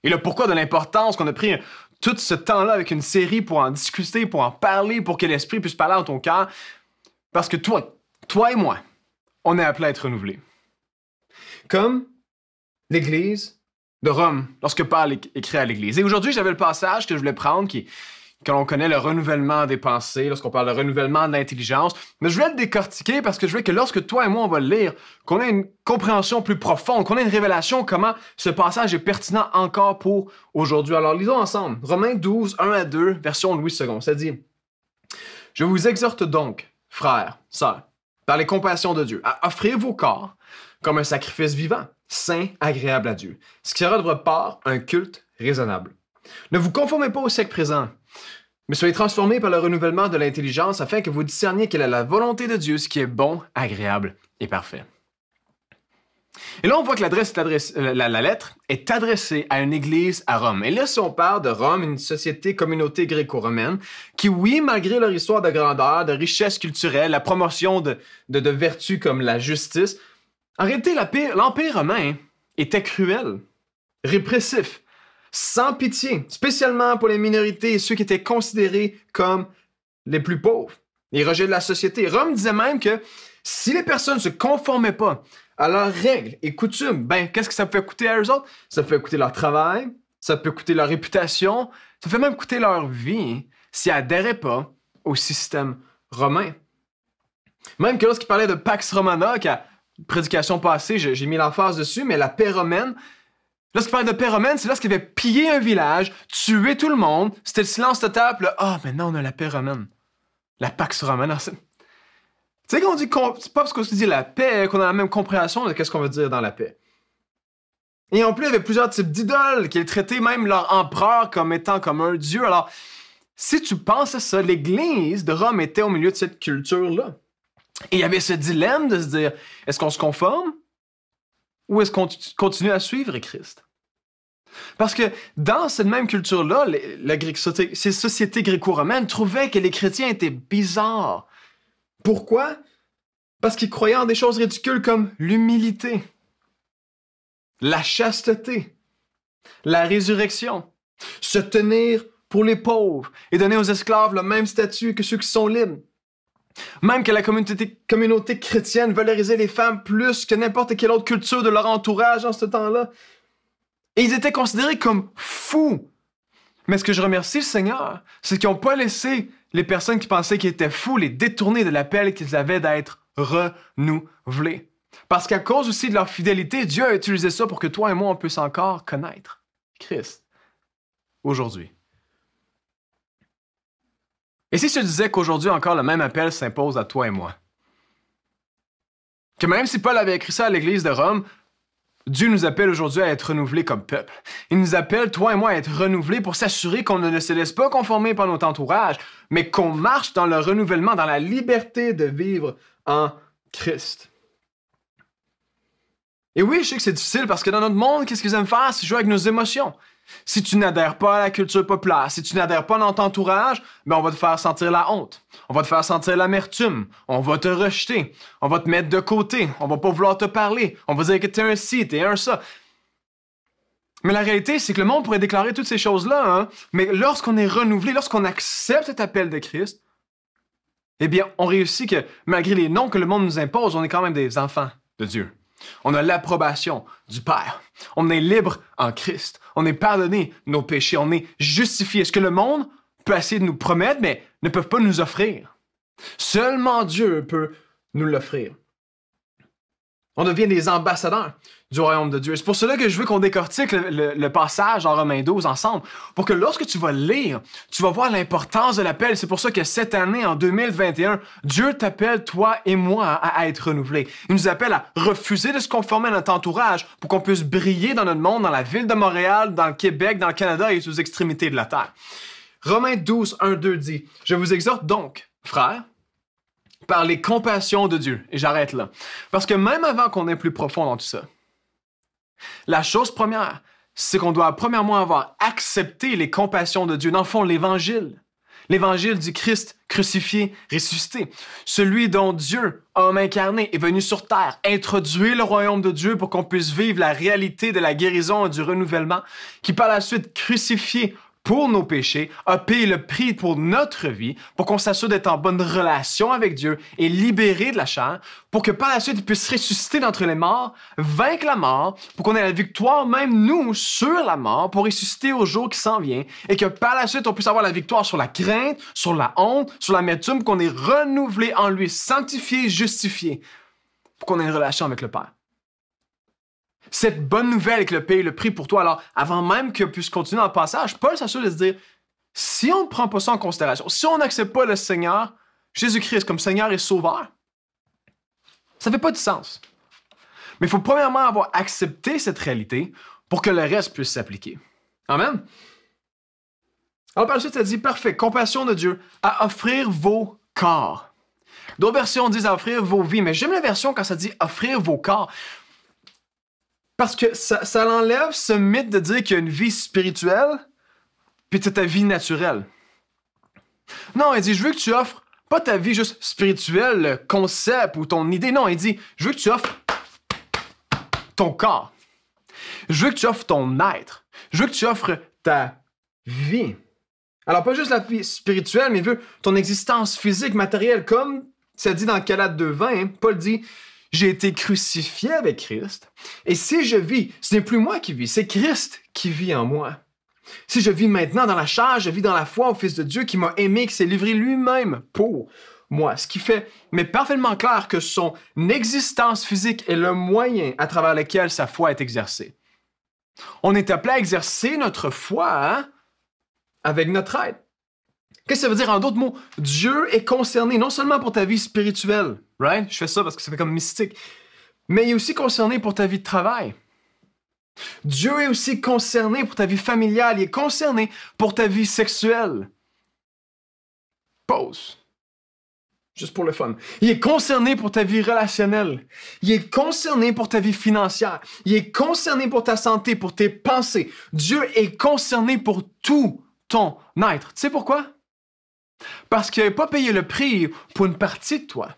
Et le pourquoi de l'importance qu'on a pris tout ce temps-là avec une série pour en discuter, pour en parler, pour que l'Esprit puisse parler dans ton cœur, parce que toi et moi, on est appelé à être renouvelés. Comme l'Église de Rome, lorsque Paul écrit à l'Église. Et aujourd'hui, j'avais le passage que je voulais prendre, quand on connaît le renouvellement des pensées, lorsqu'on parle de renouvellement de l'intelligence. Mais je voulais le décortiquer parce que je veux que lorsque toi et moi, on va le lire, qu'on ait une compréhension plus profonde, qu'on ait une révélation comment ce passage est pertinent encore pour aujourd'hui. Alors, lisons ensemble. Romains 12, 1 à 2, version Louis II. Ça dit « Je vous exhorte donc, frères, sœurs, par les compassions de Dieu, à offrir vos corps comme un sacrifice vivant, saint, agréable à Dieu, ce qui sera de votre part un culte raisonnable. Ne vous conformez pas au siècle présent, mais soyez transformés par le renouvellement de l'intelligence afin que vous discerniez quelle est la volonté de Dieu, ce qui est bon, agréable et parfait. » Et là, on voit que la lettre est adressée à une église à Rome. Et là, si on parle de Rome, une communauté gréco-romaine, qui, oui, malgré leur histoire de grandeur, de richesse culturelle, la promotion de vertus comme la justice, en réalité, l'Empire romain était cruel, répressif, sans pitié, spécialement pour les minorités et ceux qui étaient considérés comme les plus pauvres, les rejets de la société. Rome disait même que si les personnes ne se conformaient pas à leurs règles et coutumes, ben, qu'est-ce que ça peut coûter à eux autres? Ça peut coûter leur travail, ça peut coûter leur réputation, ça peut même coûter leur vie s'ils n'adhéraient pas au système romain. Même que lorsqu'il parlait de Pax Romana, prédication passée, j'ai mis l'emphase dessus, mais la paix romaine, lorsqu'il parlait de paix romaine, c'est lorsqu'il avait pillé un village, tué tout le monde, c'était le silence total, puis là, maintenant on a la paix romaine. La Pax Romana. Tu sais, quand on dit, c'est pas parce qu'on se dit la paix qu'on a la même compréhension de qu'est-ce qu'on veut dire dans la paix. Et en plus, il y avait plusieurs types d'idoles, qui traitaient même leur empereur comme étant comme un dieu. Alors, si tu penses à ça, l'Église de Rome était au milieu de cette culture-là. Et il y avait ce dilemme de se dire, est-ce qu'on se conforme ou est-ce qu'on continue à suivre Christ? Parce que dans cette même culture-là, ces sociétés gréco-romaines trouvaient que les chrétiens étaient bizarres. Pourquoi? Parce qu'ils croyaient en des choses ridicules comme l'humilité, la chasteté, la résurrection, se tenir pour les pauvres et donner aux esclaves le même statut que ceux qui sont libres. Même que la communauté chrétienne valorisait les femmes plus que n'importe quelle autre culture de leur entourage en ce temps-là. Et ils étaient considérés comme fous. Mais ce que je remercie le Seigneur, c'est qu'ils n'ont pas laissé les personnes qui pensaient qu'ils étaient fous les détourner de l'appel qu'ils avaient d'être renouvelés. Parce qu'à cause aussi de leur fidélité, Dieu a utilisé ça pour que toi et moi, on puisse encore connaître Christ aujourd'hui. Et si je te disais qu'aujourd'hui encore le même appel s'impose à toi et moi? Que même si Paul avait écrit ça à l'Église de Rome, Dieu nous appelle aujourd'hui à être renouvelés comme peuple. Il nous appelle, toi et moi, à être renouvelés pour s'assurer qu'on ne se laisse pas conformer par notre entourage, mais qu'on marche dans le renouvellement, dans la liberté de vivre en Christ. Et oui, je sais que c'est difficile parce que dans notre monde, qu'est-ce qu'ils aiment faire? C'est jouer avec nos émotions. Si tu n'adhères pas à la culture populaire, si tu n'adhères pas dans ton entourage, ben on va te faire sentir la honte. On va te faire sentir l'amertume. On va te rejeter. On va te mettre de côté. On va pas vouloir te parler. On va dire que t'es un ci, t'es un ça. Mais la réalité, c'est que le monde pourrait déclarer toutes ces choses-là, hein? Mais lorsqu'on est renouvelé, lorsqu'on accepte cet appel de Christ, eh bien, on réussit que, malgré les noms que le monde nous impose, on est quand même des enfants de Dieu. On a l'approbation du Père. On est libre en Christ. On est pardonné de nos péchés. On est justifié. Ce que le monde peut essayer de nous promettre, mais ne peut pas nous offrir. Seulement Dieu peut nous l'offrir. On devient des ambassadeurs du royaume de Dieu. C'est pour cela que je veux qu'on décortique le passage en Romains 12 ensemble, pour que lorsque tu vas lire, tu vas voir l'importance de l'appel. C'est pour ça que cette année, en 2021, Dieu t'appelle, toi et moi, à être renouvelés. Il nous appelle à refuser de se conformer à notre entourage pour qu'on puisse briller dans notre monde, dans la ville de Montréal, dans le Québec, dans le Canada et aux extrémités de la terre. Romains 12, 1, 2 dit, « Je vous exhorte donc, frères, par les compassions de Dieu. » Et j'arrête là. Parce que même avant qu'on aille plus profond dans tout ça, la chose première, c'est qu'on doit premièrement avoir accepté les compassions de Dieu. Dans le fond, l'Évangile. L'Évangile du Christ crucifié, ressuscité. Celui dont Dieu, homme incarné, est venu sur terre, introduire le royaume de Dieu pour qu'on puisse vivre la réalité de la guérison et du renouvellement, qui par la suite crucifié pour nos péchés, a payé le prix pour notre vie, pour qu'on s'assure d'être en bonne relation avec Dieu et libéré de la chair, pour que par la suite, il puisse ressusciter d'entre les morts, vaincre la mort, pour qu'on ait la victoire, même nous, sur la mort, pour ressusciter au jour qui s'en vient, et que par la suite, on puisse avoir la victoire sur la crainte, sur la honte, sur l'amertume, qu'on est renouvelé en lui, sanctifié, justifié, pour qu'on ait une relation avec le Père. Cette bonne nouvelle est que le paye le prix pour toi. Alors, avant même que puisse continuer dans le passage, Paul s'assure de se dire, si on ne prend pas ça en considération, si on n'accepte pas le Seigneur, Jésus-Christ, comme Seigneur et Sauveur, ça ne fait pas de sens. Mais il faut premièrement avoir accepté cette réalité pour que le reste puisse s'appliquer. Amen. Alors, par la suite, ça dit, parfait, compassion de Dieu, à offrir vos corps. D'autres versions disent à offrir vos vies, mais j'aime la version quand ça dit offrir vos corps. Parce que ça enlève ce mythe de dire qu'il y a une vie spirituelle, puis tu as ta vie naturelle. Non, il dit, je veux que tu offres pas ta vie juste spirituelle, le concept ou ton idée. Non, il dit, je veux que tu offres ton corps. Je veux que tu offres ton être. Je veux que tu offres ta vie. Alors, pas juste la vie spirituelle, mais il veut ton existence physique, matérielle, comme ça dit dans Galates 2:20, hein, Paul dit, j'ai été crucifié avec Christ, et si je vis, ce n'est plus moi qui vis, c'est Christ qui vit en moi. Si je vis maintenant dans la chair, je vis dans la foi au Fils de Dieu qui m'a aimé, qui s'est livré lui-même pour moi. Ce qui fait, mais parfaitement clair que son existence physique est le moyen à travers lequel sa foi est exercée. On est appelé à exercer notre foi, hein, avec notre aide. Qu'est-ce que ça veut dire? En d'autres mots, Dieu est concerné non seulement pour ta vie spirituelle, right? Je fais ça parce que ça fait comme mystique, mais il est aussi concerné pour ta vie de travail. Dieu est aussi concerné pour ta vie familiale, il est concerné pour ta vie sexuelle. Pause. Juste pour le fun. Il est concerné pour ta vie relationnelle. Il est concerné pour ta vie financière. Il est concerné pour ta santé, pour tes pensées. Dieu est concerné pour tout ton être. Tu sais pourquoi? Parce qu'il n'a pas payé le prix pour une partie de toi.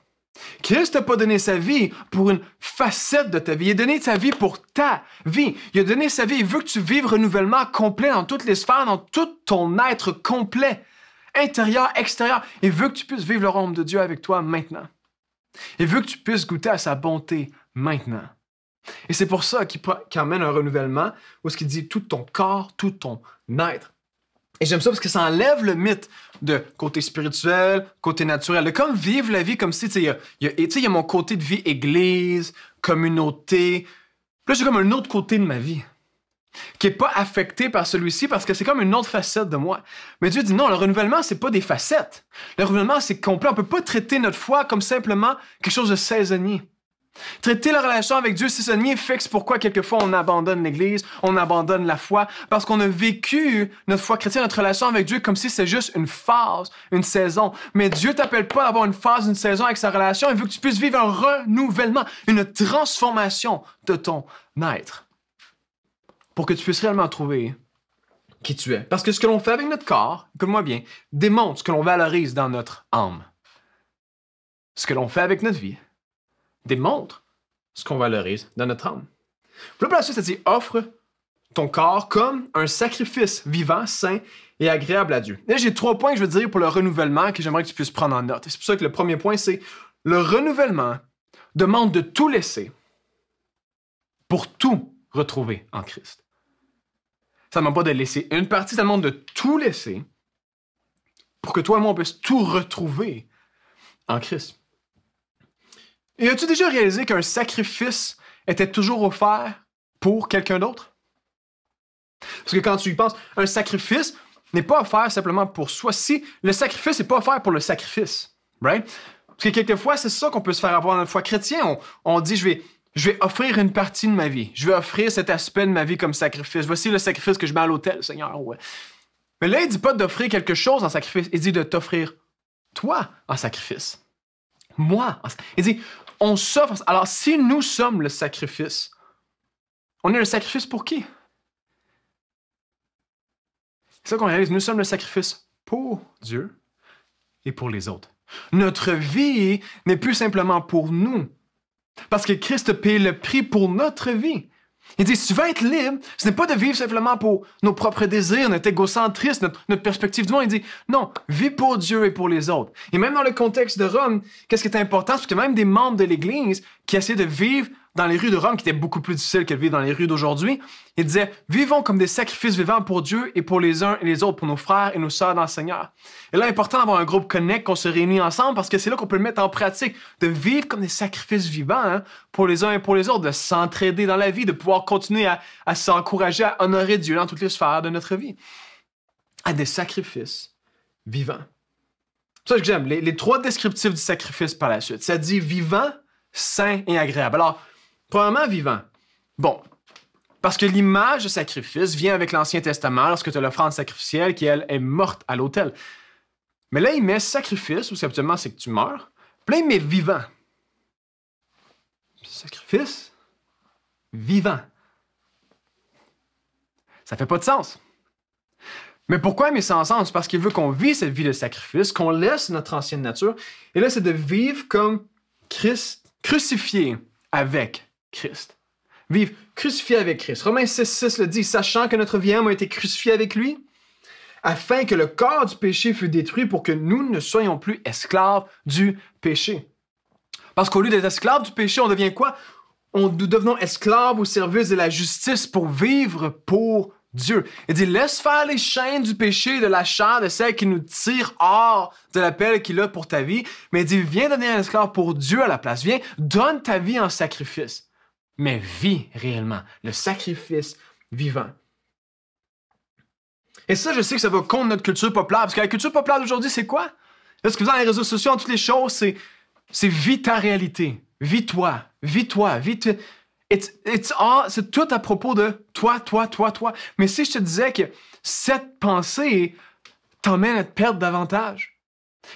Christ n'a pas donné sa vie pour une facette de ta vie. Il a donné sa vie pour ta vie. Il a donné sa vie. Il veut que tu vives renouvellement complet dans toutes les sphères, dans tout ton être complet, intérieur, extérieur. Il veut que tu puisses vivre le royaume de Dieu avec toi maintenant. Il veut que tu puisses goûter à sa bonté maintenant. Et c'est pour ça qu'il amène un renouvellement où ce qu'il dit tout ton corps, tout ton être. Et j'aime ça parce que ça enlève le mythe de côté spirituel, côté naturel. De comme vivre la vie comme si, il y a mon côté de vie église, communauté. Puis là, j'ai comme un autre côté de ma vie qui n'est pas affecté par celui-ci parce que c'est comme une autre facette de moi. Mais Dieu dit non, le renouvellement, c'est pas des facettes. Le renouvellement, c'est complet. On peut pas traiter notre foi comme simplement quelque chose de saisonnier. Traiter la relation avec Dieu saisonnier fixe pourquoi quelquefois on abandonne l'Église, on abandonne la foi, parce qu'on a vécu notre foi chrétienne, notre relation avec Dieu comme si c'était juste une phase, une saison. Mais Dieu t'appelle pas à avoir une phase, une saison avec sa relation, il veut que tu puisses vivre un renouvellement, une transformation de ton être. Pour que tu puisses réellement trouver qui tu es. Parce que ce que l'on fait avec notre corps, écoute-moi bien, démontre ce que l'on valorise dans notre âme. Ce que l'on fait avec notre vie démontre ce qu'on valorise dans notre âme. Puis là, par la suite, ça dit « Offre ton corps comme un sacrifice vivant, sain et agréable à Dieu. » Là, j'ai 3 points que je veux dire pour le renouvellement que j'aimerais que tu puisses prendre en note. Et c'est pour ça que le premier point, c'est le renouvellement demande de tout laisser pour tout retrouver en Christ. Ça ne demande pas de laisser une partie, ça demande de tout laisser pour que toi et moi, on puisse tout retrouver en Christ. Et as-tu déjà réalisé qu'un sacrifice était toujours offert pour quelqu'un d'autre? Parce que quand tu y penses, un sacrifice n'est pas offert simplement pour soi. Si le sacrifice n'est pas offert pour le sacrifice, right? Parce que quelquefois, c'est ça qu'on peut se faire avoir dans la foi chrétienne. On dit, je vais offrir une partie de ma vie. Je vais offrir cet aspect de ma vie comme sacrifice. Voici le sacrifice que je mets à l'autel, Seigneur. Ouais. Mais là, il ne dit pas d'offrir quelque chose en sacrifice. Il dit de t'offrir toi en sacrifice. Moi. Il dit, on s'offre. Alors, si nous sommes le sacrifice, on est le sacrifice pour qui? C'est ça qu'on réalise. Nous sommes le sacrifice pour Dieu et pour les autres. Notre vie n'est plus simplement pour nous. Parce que Christ a payé le prix pour notre vie. Il dit, si tu veux être libre, ce n'est pas de vivre simplement pour nos propres désirs, notre égocentrisme, notre perspective du monde. Il dit, non, vis pour Dieu et pour les autres. Et même dans le contexte de Rome, qu'est-ce qui est important? C'est que même des membres de l'Église qui essaient de vivre dans les rues de Rome, qui étaient beaucoup plus difficiles que de vivre dans les rues d'aujourd'hui, il disait, vivons comme des sacrifices vivants pour Dieu et pour les uns et les autres, pour nos frères et nos sœurs dans le Seigneur. Et là, il est important d'avoir un groupe Connect, qu'on se réunit ensemble, parce que c'est là qu'on peut le mettre en pratique, de vivre comme des sacrifices vivants pour les uns et pour les autres, de s'entraider dans la vie, de pouvoir continuer à s'encourager à honorer Dieu dans toutes les sphères de notre vie. À des sacrifices vivants. C'est ça que j'aime, les trois descriptifs du sacrifice par la suite. Ça dit vivant, sain et agréable. Alors, premièrement, vivant. Bon, parce que l'image de sacrifice vient avec l'Ancien Testament lorsque tu as l'offrande sacrificielle qui, elle, est morte à l'autel. Mais là, il met sacrifice, ou habituellement, c'est que tu meurs. Puis là, il met vivant. Sacrifice, vivant. Ça fait pas de sens. Mais pourquoi il met ça ensemble? C'est parce qu'il veut qu'on vive cette vie de sacrifice, qu'on laisse notre ancienne nature. Et là, c'est de vivre comme Christ, crucifié avec Christ. Vivre crucifié avec Christ. Romains 6,6 le dit, sachant que notre vieil homme a été crucifié avec lui, afin que le corps du péché fût détruit pour que nous ne soyons plus esclaves du péché. Parce qu'au lieu d'être esclaves du péché, on devient quoi? Nous devenons esclaves au service de la justice pour vivre pour Dieu. Il dit, laisse faire les chaînes du péché, de la chair, de celle qui nous tire hors de l'appel qu'il a pour ta vie. Mais il dit, viens donner un esclave pour Dieu à la place. Viens, donne ta vie en sacrifice. Mais vis réellement le sacrifice vivant. Et ça, je sais que ça va contre notre culture populaire, parce que la culture populaire d'aujourd'hui, c'est quoi? Là, ce que vous avez dans les réseaux sociaux, en toutes les choses, c'est vis ta réalité. Vis-toi. C'est tout à propos de toi. Mais si je te disais que cette pensée t'emmène à te perdre davantage.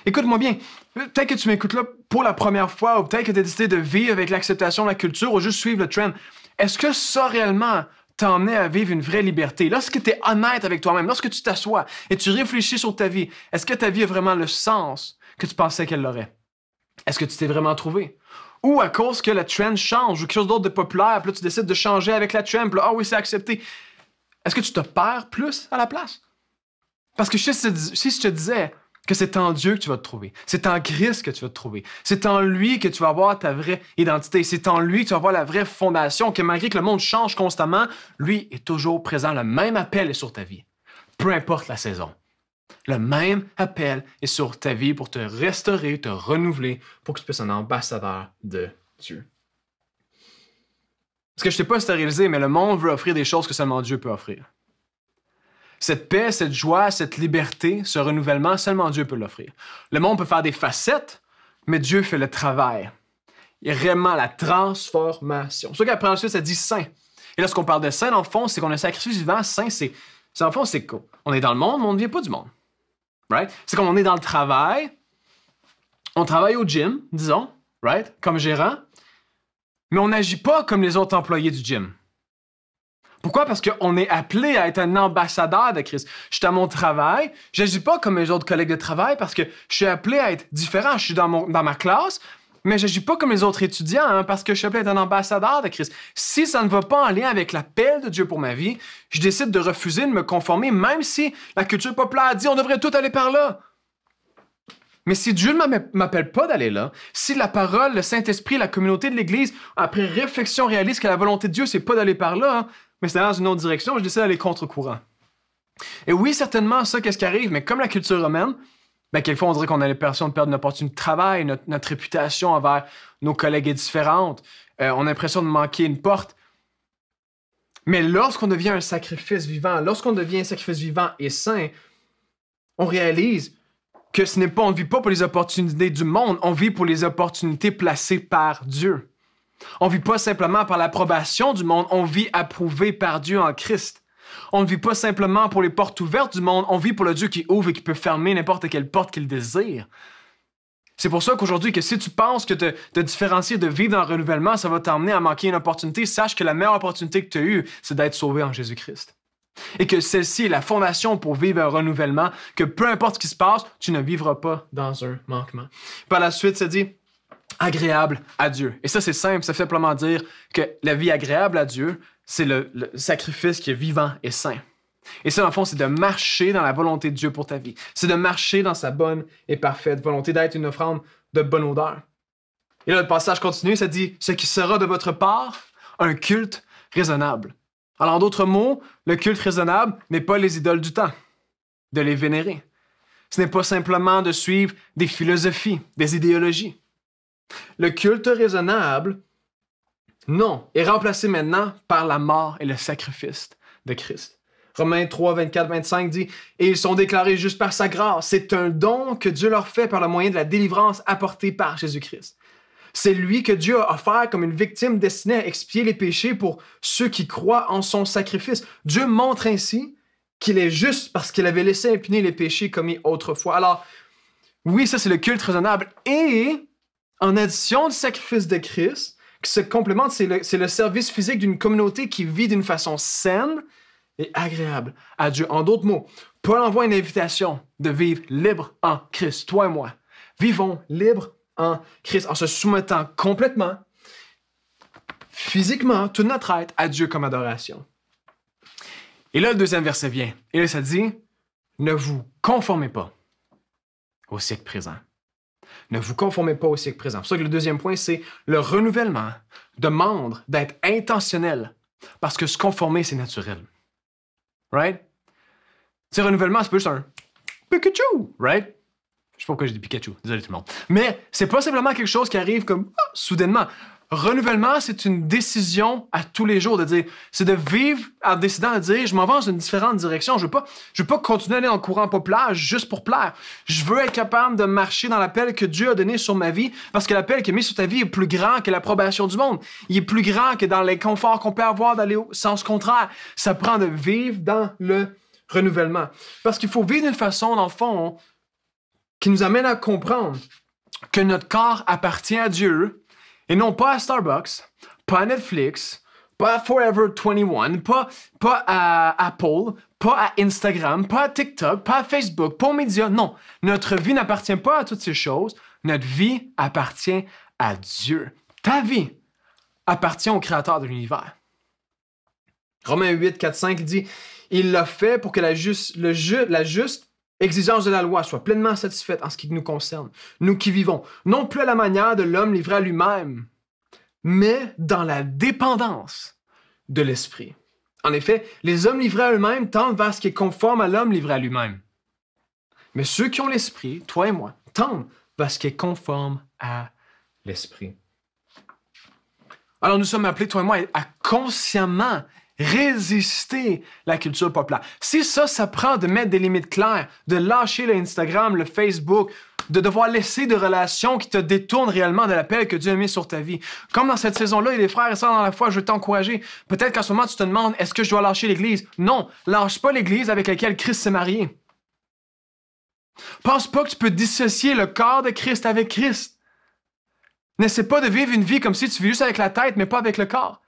Écoute-moi bien. Peut-être que tu m'écoutes là pour la première fois, ou peut-être que tu as décidé de vivre avec l'acceptation de la culture, ou juste suivre le trend. Est-ce que ça réellement t'a emmené à vivre une vraie liberté? Lorsque tu es honnête avec toi-même, lorsque tu t'assois et tu réfléchis sur ta vie, est-ce que ta vie a vraiment le sens que tu pensais qu'elle l'aurait? Est-ce que tu t'es vraiment trouvé? Ou à cause que la trend change, ou quelque chose d'autre de populaire, puis là tu décides de changer avec la trend, puis là, ah oui, c'est accepté. Est-ce que tu te perds plus à la place? Parce que si je te disais que c'est en Dieu que tu vas te trouver, c'est en Christ que tu vas te trouver, c'est en lui que tu vas avoir ta vraie identité, c'est en lui que tu vas avoir la vraie fondation, que malgré que le monde change constamment, lui est toujours présent, le même appel est sur ta vie, peu importe la saison. Le même appel est sur ta vie pour te restaurer, te renouveler, pour que tu puisses être un ambassadeur de Dieu. Parce que je ne t'ai pas stérilisé, mais le monde veut offrir des choses que seulement Dieu peut offrir. Cette paix, cette joie, cette liberté, ce renouvellement, seulement Dieu peut l'offrir. Le monde peut faire des facettes, mais Dieu fait le travail. Il y a vraiment la transformation. C'est pour ça qu'après ensuite, ça dit saint. Et lorsqu'on parle de saint, dans le fond, c'est qu'on a un sacrifice vivant. Saint, dans le fond, c'est quoi? On est dans le monde, mais on ne vient pas du monde. Right? C'est comme on est dans le travail, on travaille au gym, disons, right? Comme gérant, mais on n'agit pas comme les autres employés du gym. Pourquoi? Parce qu'on est appelé à être un ambassadeur de Christ. Je suis à mon travail, je n'agis pas comme mes autres collègues de travail parce que je suis appelé à être différent. Je suis dans ma classe, mais je n'agis pas comme les autres étudiants parce que je suis appelé à être un ambassadeur de Christ. Si ça ne va pas en lien avec l'appel de Dieu pour ma vie, je décide de refuser de me conformer, même si la culture populaire dit on devrait tout aller par là. Mais si Dieu ne m'appelle pas d'aller là, si la parole, le Saint-Esprit, la communauté de l'Église, après réflexion, réalise que la volonté de Dieu, c'est pas d'aller par là, mais c'est dans une autre direction, je décide d'aller contre-courant. Et oui, certainement, ça, qu'est-ce qui arrive, mais comme la culture romaine, quelquefois, on dirait qu'on a l'impression de perdre une opportunité de travail, notre réputation envers nos collègues est différente, on a l'impression de manquer une porte. Mais lorsqu'on devient un sacrifice vivant, lorsqu'on devient un sacrifice vivant et saint, on réalise que on ne vit pas pour les opportunités du monde, on vit pour les opportunités placées par Dieu. On ne vit pas simplement par l'approbation du monde, on vit approuvé par Dieu en Christ. On ne vit pas simplement pour les portes ouvertes du monde, on vit pour le Dieu qui ouvre et qui peut fermer n'importe quelle porte qu'il désire. C'est pour ça qu'aujourd'hui, que si tu penses que te différencier de vivre dans le renouvellement, ça va t'emmener à manquer une opportunité, sache que la meilleure opportunité que tu as eue, c'est d'être sauvé en Jésus-Christ. Et que celle-ci est la fondation pour vivre un renouvellement, que peu importe ce qui se passe, tu ne vivras pas dans un manquement. Par la suite, ça dit agréable à Dieu. Et ça, c'est simple, ça fait simplement dire que la vie agréable à Dieu, c'est le sacrifice qui est vivant et saint. Et ça, dans le fond, c'est de marcher dans la volonté de Dieu pour ta vie. C'est de marcher dans sa bonne et parfaite volonté, d'être une offrande de bonne odeur. Et là, le passage continue, ça dit « Ce qui sera de votre part, un culte raisonnable ». Alors, en d'autres mots, le culte raisonnable n'est pas les idoles du temps, de les vénérer. Ce n'est pas simplement de suivre des philosophies, des idéologies. Le culte raisonnable, non, est remplacé maintenant par la mort et le sacrifice de Christ. Romains 3, 24, 25 dit « Et ils sont déclarés justes par sa grâce. C'est un don que Dieu leur fait par le moyen de la délivrance apportée par Jésus-Christ. C'est lui que Dieu a offert comme une victime destinée à expier les péchés pour ceux qui croient en son sacrifice. Dieu montre ainsi qu'il est juste parce qu'il avait laissé impunis les péchés commis autrefois. » Alors, oui, ça c'est le culte raisonnable. Et en addition du sacrifice de Christ, qui se complémente, c'est le service physique d'une communauté qui vit d'une façon saine et agréable à Dieu. En d'autres mots, Paul envoie une invitation de vivre libre en Christ, toi et moi. Vivons libres en Christ, en se soumettant complètement, physiquement, toute notre être à Dieu comme adoration. Et là, le deuxième verset vient. Et là, ça dit, ne vous conformez pas au siècle présent. Ne vous conformez pas au siècle présent. C'est pour ça que le deuxième point, c'est le renouvellement demande d'être intentionnel parce que se conformer, c'est naturel. Right? Tu sais, renouvellement, c'est pas juste un Pikachu, right? Je sais pas pourquoi j'ai dit Pikachu, désolé tout le monde. Mais c'est pas simplement quelque chose qui arrive comme soudainement. Renouvellement, c'est une décision à tous les jours de dire, c'est de vivre en décidant de dire, je m'en vais dans une différente direction. Je veux pas continuer à aller en courant populaire juste pour plaire. Je veux être capable de marcher dans l'appel que Dieu a donné sur ma vie parce que l'appel qu'il a mis sur ta vie est plus grand que l'approbation du monde. Il est plus grand que dans l'inconfort qu'on peut avoir d'aller au sens contraire. Ça prend de vivre dans le renouvellement. Parce qu'il faut vivre d'une façon, dans le fond, qui nous amène à comprendre que notre corps appartient à Dieu et non pas à Starbucks, pas à Netflix, pas à Forever 21, pas à Apple, pas à Instagram, pas à TikTok, pas à Facebook, pas aux médias. Non, notre vie n'appartient pas à toutes ces choses. Notre vie appartient à Dieu. Ta vie appartient au Créateur de l'univers. Romains 8, 4, 5 dit « Il l'a fait pour que la juste exigence de la loi soit pleinement satisfaite en ce qui nous concerne, nous qui vivons, non plus à la manière de l'homme livré à lui-même, mais dans la dépendance de l'esprit. » En effet, les hommes livrés à eux-mêmes tendent vers ce qui est conforme à l'homme livré à lui-même. Mais ceux qui ont l'esprit, toi et moi, tendent vers ce qui est conforme à l'esprit. Alors nous sommes appelés, toi et moi, à consciemment résister la culture populaire. Si ça prend de mettre des limites claires, de lâcher le Instagram, le Facebook, de devoir laisser des relations qui te détournent réellement de l'appel que Dieu a mis sur ta vie. Comme dans cette saison-là, il y a des frères et sœurs dans la foi, je veux t'encourager. Peut-être qu'en ce moment, tu te demandes, est-ce que je dois lâcher l'Église? Non, lâche pas l'Église avec laquelle Christ s'est marié. Pense pas que tu peux dissocier le corps de Christ avec Christ. N'essaie pas de vivre une vie comme si tu vis juste avec la tête, mais pas avec le corps.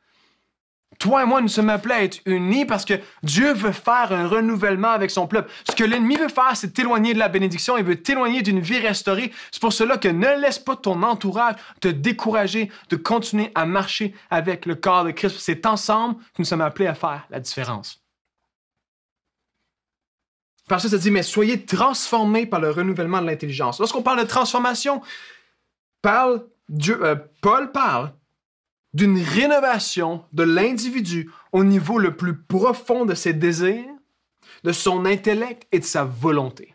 Toi et moi, nous sommes appelés à être unis parce que Dieu veut faire un renouvellement avec son peuple. Ce que l'ennemi veut faire, c'est t'éloigner de la bénédiction. Il veut t'éloigner d'une vie restaurée. C'est pour cela que ne laisse pas ton entourage te décourager de continuer à marcher avec le corps de Christ. C'est ensemble que nous sommes appelés à faire la différence. Parce que ça dit, mais soyez transformés par le renouvellement de l'intelligence. Lorsqu'on parle de transformation, Paul parle d'une rénovation de l'individu au niveau le plus profond de ses désirs, de son intellect et de sa volonté.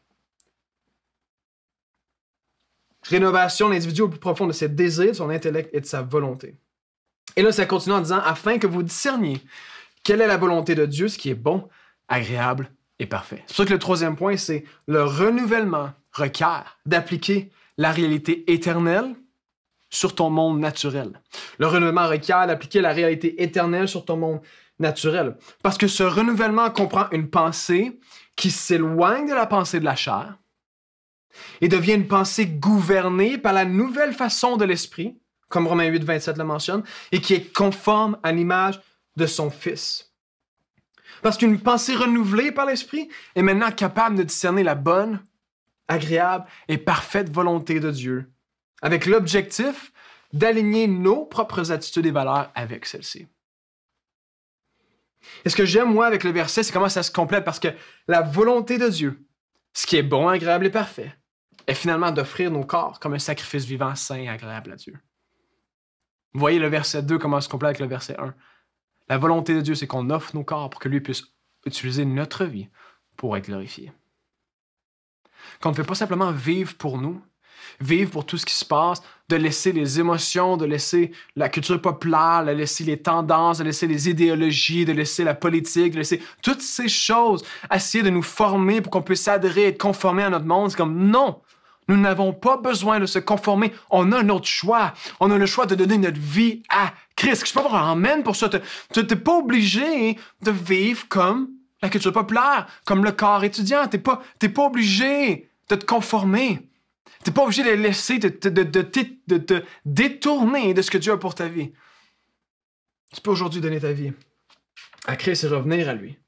Rénovation de l'individu au plus profond de ses désirs, de son intellect et de sa volonté. Et là, ça continue en disant, afin que vous discerniez quelle est la volonté de Dieu, ce qui est bon, agréable et parfait. C'est pour ça que le troisième point, c'est le renouvellement requiert d'appliquer la réalité éternelle sur ton monde naturel. Le renouvellement requiert d'appliquer la réalité éternelle sur ton monde naturel. Parce que ce renouvellement comprend une pensée qui s'éloigne de la pensée de la chair et devient une pensée gouvernée par la nouvelle façon de l'esprit, comme Romains 8, 27 le mentionne, et qui est conforme à l'image de son Fils. Parce qu'une pensée renouvelée par l'esprit est maintenant capable de discerner la bonne, agréable et parfaite volonté de Dieu, avec l'objectif d'aligner nos propres attitudes et valeurs avec celle-ci. Et ce que j'aime, moi, avec le verset, c'est comment ça se complète, parce que la volonté de Dieu, ce qui est bon, agréable et parfait, est finalement d'offrir nos corps comme un sacrifice vivant, saint et agréable à Dieu. Vous voyez le verset 2, comment se complète avec le verset 1. La volonté de Dieu, c'est qu'on offre nos corps pour que lui puisse utiliser notre vie pour être glorifié. Qu'on ne fait pas simplement vivre pour nous, vivre pour tout ce qui se passe, de laisser les émotions, de laisser la culture populaire, de laisser les tendances, de laisser les idéologies, de laisser la politique, de laisser toutes ces choses, essayer de nous former pour qu'on puisse s'adhérer et être conformé à notre monde. C'est comme non, nous n'avons pas besoin de se conformer. On a notre choix. On a le choix de donner notre vie à Christ. Je peux avoir un amen pour ça. Tu n'es pas obligé de vivre comme la culture populaire, comme le corps étudiant. Tu n'es pas obligé de te conformer. Tu n'es pas obligé de laisser de te détourner de ce que Dieu a pour ta vie. Tu peux aujourd'hui donner ta vie à Christ et revenir à lui.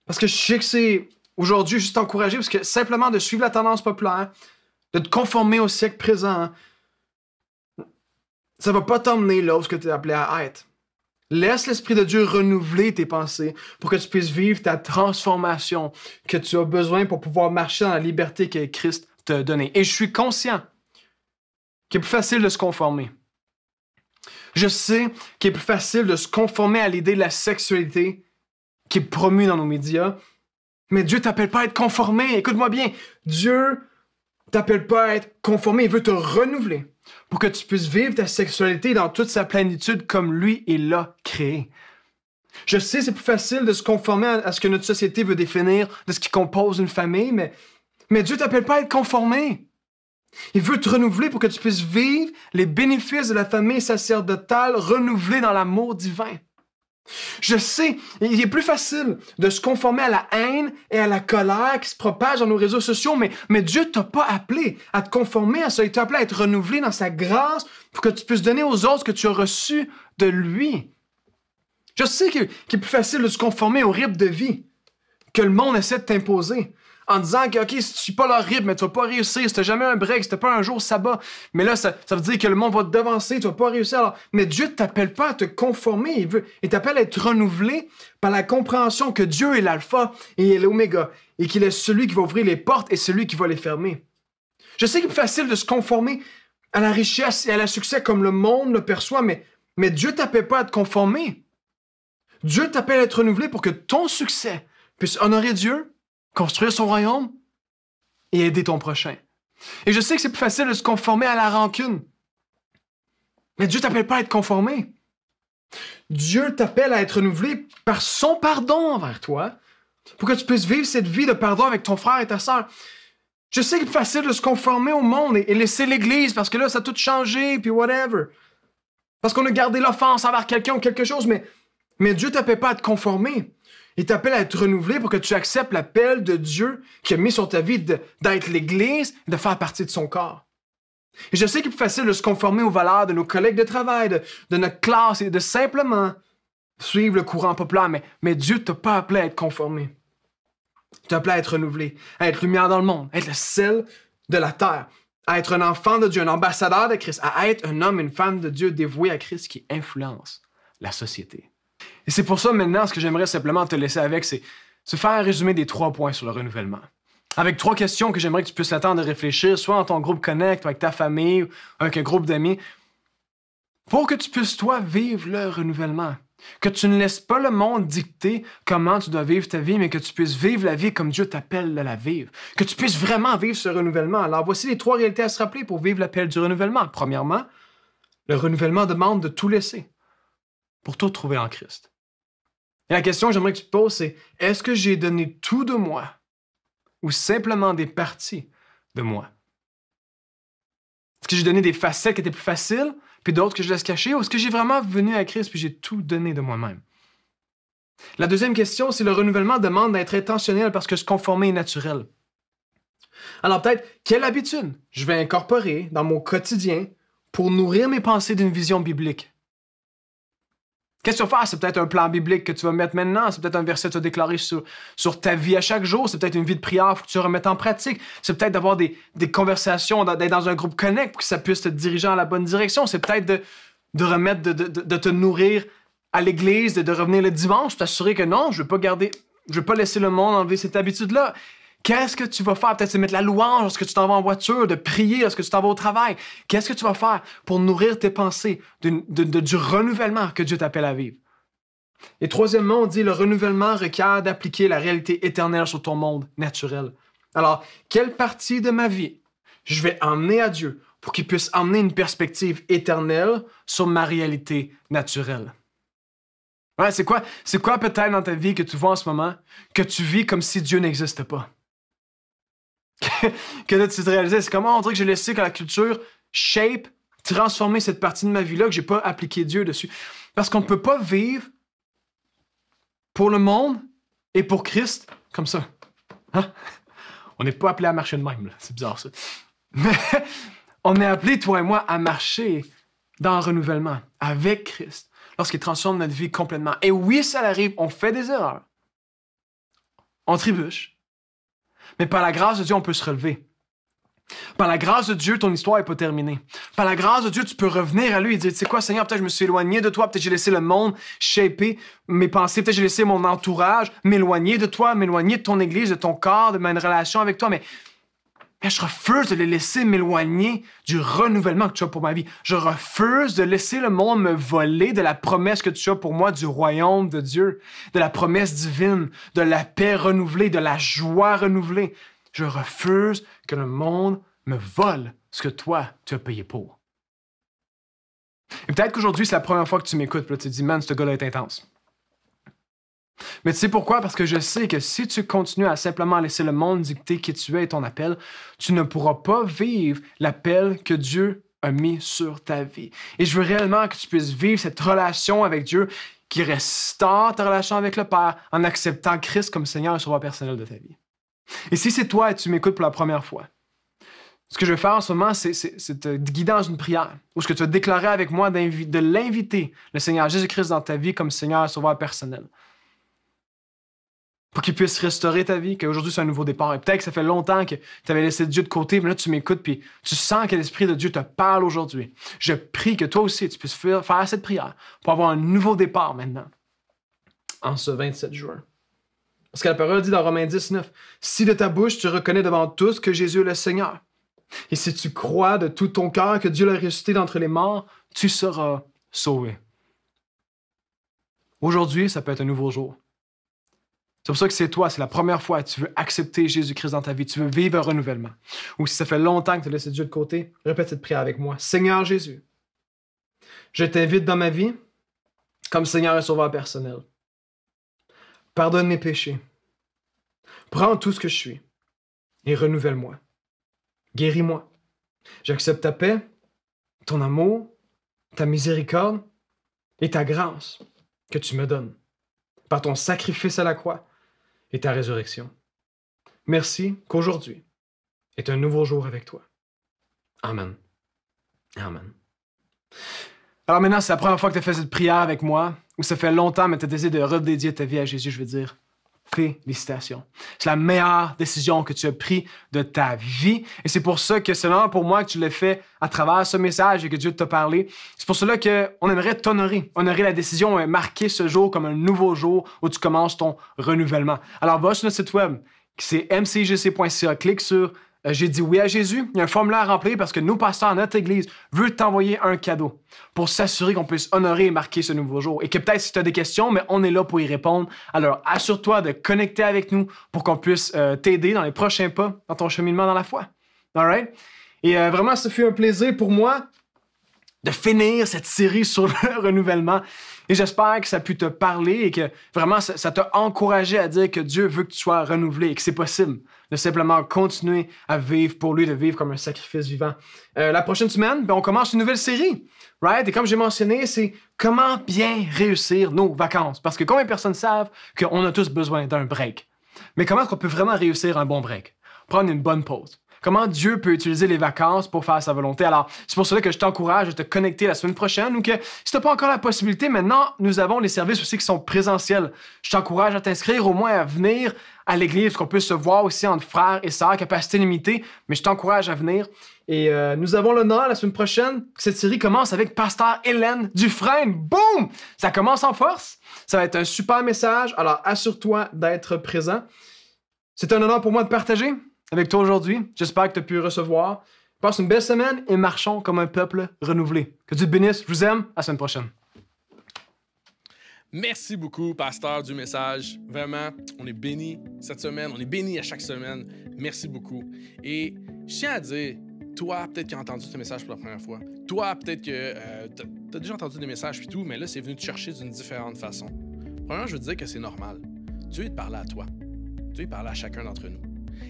Parce que je sais que c'est aujourd'hui juste encouragé, parce que simplement de suivre la tendance populaire, de te conformer au siècle présent, ça ne va pas t'emmener là où tu es appelé à être. Laisse l'Esprit de Dieu renouveler tes pensées pour que tu puisses vivre ta transformation que tu as besoin pour pouvoir marcher dans la liberté que Christ t'a donnée. Et je suis conscient qu'il est plus facile de se conformer. Je sais qu'il est plus facile de se conformer à l'idée de la sexualité qui est promue dans nos médias, mais Dieu ne t'appelle pas à être conformé. Écoute-moi bien, Dieu ne t'appelle pas à être conformé, il veut te renouveler pour que tu puisses vivre ta sexualité dans toute sa plénitude comme lui, il l'a créé. Je sais, c'est plus facile de se conformer à ce que notre société veut définir de ce qui compose une famille, mais Dieu ne t'appelle pas à être conformé. Il veut te renouveler pour que tu puisses vivre les bénéfices de la famille sacerdotale renouvelée dans l'amour divin. Je sais, il est plus facile de se conformer à la haine et à la colère qui se propagent dans nos réseaux sociaux, mais Dieu ne t'a pas appelé à te conformer à ça. Il t'a appelé à être renouvelé dans sa grâce pour que tu puisses donner aux autres ce que tu as reçu de lui. Je sais qu'il est plus facile de se conformer au rythme de vie que le monde essaie de t'imposer. En disant que, OK, si tu suis pas leur rythme, tu vas pas réussir. Si t'as jamais un break, si t'as pas un jour sabbat, mais là, ça veut dire que le monde va te devancer, tu vas pas réussir. Alors, mais Dieu ne t'appelle pas à te conformer. Il t'appelle à être renouvelé par la compréhension que Dieu est l'alpha et l'oméga, et qu'il est celui qui va ouvrir les portes et celui qui va les fermer. Je sais qu'il est plus facile de se conformer à la richesse et à la succès comme le monde le perçoit, mais Dieu t'appelle pas à te conformer. Dieu t'appelle à être renouvelé pour que ton succès puisse honorer Dieu, construire son royaume et aider ton prochain. Et je sais que c'est plus facile de se conformer à la rancune. Mais Dieu ne t'appelle pas à être conformé. Dieu t'appelle à être renouvelé par son pardon envers toi pour que tu puisses vivre cette vie de pardon avec ton frère et ta sœur. Je sais qu'il est plus facile de se conformer au monde et laisser l'Église parce que là, ça a tout changé, puis whatever. Parce qu'on a gardé l'offense envers quelqu'un ou quelque chose, mais Dieu ne t'appelle pas à te conformer. Il t'appelle à être renouvelé pour que tu acceptes l'appel de Dieu qui a mis sur ta vie d'être l'Église et de faire partie de son corps. Et je sais qu'il est plus facile de se conformer aux valeurs de nos collègues de travail, de notre classe et de simplement suivre le courant populaire, mais Dieu ne t'a pas appelé à être conformé. Il t'a appelé à être renouvelé, à être lumière dans le monde, à être le sel de la terre, à être un enfant de Dieu, un ambassadeur de Christ, à être un homme et une femme de Dieu dévoués à Christ qui influence la société. Et c'est pour ça, maintenant, ce que j'aimerais simplement te laisser avec, c'est se faire un résumé des 3 points sur le renouvellement. Avec 3 questions que j'aimerais que tu puisses le temps de réfléchir, soit dans ton groupe Connect, avec ta famille, ou avec un groupe d'amis, pour que tu puisses, toi, vivre le renouvellement. Que tu ne laisses pas le monde dicter comment tu dois vivre ta vie, mais que tu puisses vivre la vie comme Dieu t'appelle de la vivre. Que tu puisses vraiment vivre ce renouvellement. Alors, voici les 3 réalités à se rappeler pour vivre l'appel du renouvellement. Premièrement, le renouvellement demande de tout laisser. pour tout trouver en Christ. Et la question que j'aimerais que tu te poses, c'est est-ce que j'ai donné tout de moi ou simplement des parties de moi? Est-ce que j'ai donné des facettes qui étaient plus faciles, puis d'autres que je laisse cacher, ou est-ce que j'ai vraiment venu à Christ puis j'ai tout donné de moi-même? La deuxième question, c'est le renouvellement demande d'être intentionnel parce que se conformer est naturel. Alors peut-être, quelle habitude je vais incorporer dans mon quotidien pour nourrir mes pensées d'une vision biblique? Qu'est-ce que tu vas faire? C'est peut-être un plan biblique que tu vas mettre maintenant. C'est peut-être un verset que tu vas déclarer sur ta vie à chaque jour. C'est peut-être une vie de prière que tu vas remettre en pratique. C'est peut-être d'avoir des conversations, d'être dans un groupe connect pour que ça puisse te diriger dans la bonne direction. C'est peut-être de remettre, de te nourrir à l'église, de revenir le dimanche, t'assurer que non, je ne veux pas laisser le monde enlever cette habitude-là. Qu'est-ce que tu vas faire? Peut-être c'est mettre la louange lorsque tu t'en vas en voiture, de prier lorsque tu t'en vas au travail. Qu'est-ce que tu vas faire pour nourrir tes pensées du renouvellement que Dieu t'appelle à vivre? Et troisièmement, on dit le renouvellement requiert d'appliquer la réalité éternelle sur ton monde naturel. Alors, quelle partie de ma vie je vais emmener à Dieu pour qu'il puisse emmener une perspective éternelle sur ma réalité naturelle? Ouais, c'est quoi peut-être dans ta vie que tu vois en ce moment que tu vis comme si Dieu n'existe pas? Que là, tu te réalisais, c'est comment on dirait que j'ai laissé que la culture shape, transformer cette partie de ma vie-là, que j'ai pas appliqué Dieu dessus. Parce qu'on ne peut pas vivre pour le monde et pour Christ comme ça. Hein? On n'est pas appelé à marcher de même, là. C'est bizarre ça. Mais on est appelé, toi et moi, à marcher dans le renouvellement avec Christ lorsqu'il transforme notre vie complètement. Et oui, ça arrive, on fait des erreurs. On trébuche. Mais par la grâce de Dieu, on peut se relever. Par la grâce de Dieu, ton histoire n'est pas terminée. Par la grâce de Dieu, tu peux revenir à lui et dire, tu sais quoi, Seigneur, peut-être je me suis éloigné de toi, peut-être j'ai laissé le monde shaper mes pensées, peut-être j'ai laissé mon entourage m'éloigner de toi, m'éloigner de ton église, de ton corps, de ma relation avec toi, mais je refuse de les laisser m'éloigner du renouvellement que tu as pour ma vie. Je refuse de laisser le monde me voler de la promesse que tu as pour moi du royaume de Dieu, de la promesse divine, de la paix renouvelée, de la joie renouvelée. Je refuse que le monde me vole ce que toi, tu as payé pour. Et peut-être qu'aujourd'hui, c'est la première fois que tu m'écoutes, puis là, tu te dis, man, ce gars-là est intense. Mais tu sais pourquoi? Parce que je sais que si tu continues à simplement laisser le monde dicter qui tu es et ton appel, tu ne pourras pas vivre l'appel que Dieu a mis sur ta vie. Et je veux réellement que tu puisses vivre cette relation avec Dieu qui restaure ta relation avec le Père en acceptant Christ comme Seigneur et Sauveur personnel de ta vie. Et si c'est toi et tu m'écoutes pour la première fois, ce que je vais faire en ce moment, c'est te guider dans une prière où ce que tu vas déclarer avec moi de l'inviter, le Seigneur Jésus-Christ dans ta vie comme Seigneur et Sauveur personnel. Pour qu'il puisse restaurer ta vie, qu'aujourd'hui c'est un nouveau départ. Et peut-être que ça fait longtemps que tu avais laissé Dieu de côté, mais là tu m'écoutes puis tu sens que l'Esprit de Dieu te parle aujourd'hui. Je prie que toi aussi tu puisses faire cette prière pour avoir un nouveau départ maintenant, en ce 27 juin. Parce que la parole dit dans Romains 10:9, « Si de ta bouche tu reconnais devant tous que Jésus est le Seigneur, et si tu crois de tout ton cœur que Dieu l'a ressuscité d'entre les morts, tu seras sauvé. » Aujourd'hui, ça peut être un nouveau jour. C'est pour ça que c'est toi, c'est la première fois que tu veux accepter Jésus-Christ dans ta vie, tu veux vivre un renouvellement. Ou si ça fait longtemps que tu as laissé Dieu de côté, répète cette prière avec moi. Seigneur Jésus, je t'invite dans ma vie comme Seigneur et Sauveur personnel. Pardonne mes péchés. Prends tout ce que je suis et renouvelle-moi. Guéris-moi. J'accepte ta paix, ton amour, ta miséricorde et ta grâce que tu me donnes par ton sacrifice à la croix et ta résurrection. Merci qu'aujourd'hui est un nouveau jour avec toi. Amen. Amen. Alors maintenant, c'est la première fois que tu as fait cette prière avec moi, ou ça fait longtemps, mais tu as décidé de redédier ta vie à Jésus, je veux dire, félicitations. C'est la meilleure décision que tu as prise de ta vie. Et c'est pour ça que c'est vraiment pour moi que tu l'as fait à travers ce message et que Dieu t'a parlé. C'est pour cela qu'on aimerait t'honorer. Honorer la décision et marquer ce jour comme un nouveau jour où tu commences ton renouvellement. Alors va sur notre site web, c'est mcjc.ca. Clique sur J'ai dit oui à Jésus. Il y a un formulaire à remplir parce que nos pasteurs, notre Église, veulent t'envoyer un cadeau pour s'assurer qu'on puisse honorer et marquer ce nouveau jour. Et que peut-être si tu as des questions, mais on est là pour y répondre. Alors assure-toi de connecter avec nous pour qu'on puisse t'aider dans les prochains pas dans ton cheminement dans la foi. All right? Et vraiment, ce fut un plaisir pour moi de finir cette série sur le renouvellement. Et j'espère que ça a pu te parler et que vraiment ça t'a encouragé à dire que Dieu veut que tu sois renouvelé et que c'est possible de simplement continuer à vivre pour lui, de vivre comme un sacrifice vivant. La prochaine semaine, on commence une nouvelle série. Right? Et comme j'ai mentionné, c'est comment bien réussir nos vacances. Parce que combien de personnes savent qu'on a tous besoin d'un break? Mais comment est-ce qu'on peut vraiment réussir un bon break? Prendre une bonne pause. Comment Dieu peut utiliser les vacances pour faire sa volonté. Alors, c'est pour cela que je t'encourage à te connecter la semaine prochaine ou que si tu n'as pas encore la possibilité, maintenant, nous avons les services aussi qui sont présentiels. Je t'encourage à t'inscrire au moins à venir à l'église, qu'on puisse se voir aussi entre frères et sœurs, capacité limitée, mais je t'encourage à venir. Et nous avons l'honneur la semaine prochaine que cette série commence avec Pasteur Hélène Dufresne. Boum! Ça commence en force. Ça va être un super message. Alors, assure-toi d'être présent. C'est un honneur pour moi de partager avec toi aujourd'hui. J'espère que tu as pu recevoir. Passe une belle semaine et marchons comme un peuple renouvelé. Que Dieu te bénisse. Je vous aime. À la semaine prochaine. Merci beaucoup, pasteur, du message. Vraiment, on est bénis cette semaine. On est bénis à chaque semaine. Merci beaucoup. Et je tiens à dire, toi, peut-être qui as entendu ce message pour la première fois. Toi, peut-être que tu as déjà entendu des messages et tout, mais là, c'est venu te chercher d'une différente façon. Premièrement, je veux te dire que c'est normal. Dieu, il te parle à toi. Dieu, il parle à chacun d'entre nous.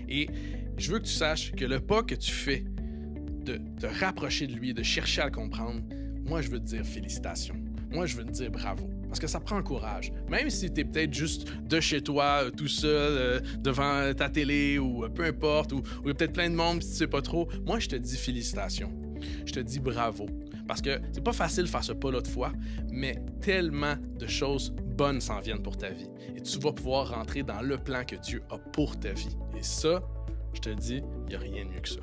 Et je veux que tu saches que le pas que tu fais de te rapprocher de lui, de chercher à le comprendre, moi, je veux te dire félicitations. Moi, je veux te dire bravo. Parce que ça prend courage. Même si tu es peut-être juste de chez toi, tout seul, devant ta télé ou peu importe, ou il y a peut-être plein de monde si tu sais pas trop, moi, je te dis félicitations. Je te dis bravo. Parce que c'est pas facile de faire ce pas-là de foi, mais tellement de choses bonnes s'en viennent pour ta vie. Et tu vas pouvoir rentrer dans le plan que Dieu a pour ta vie. Et ça, je te dis, il n'y a rien de mieux que ça.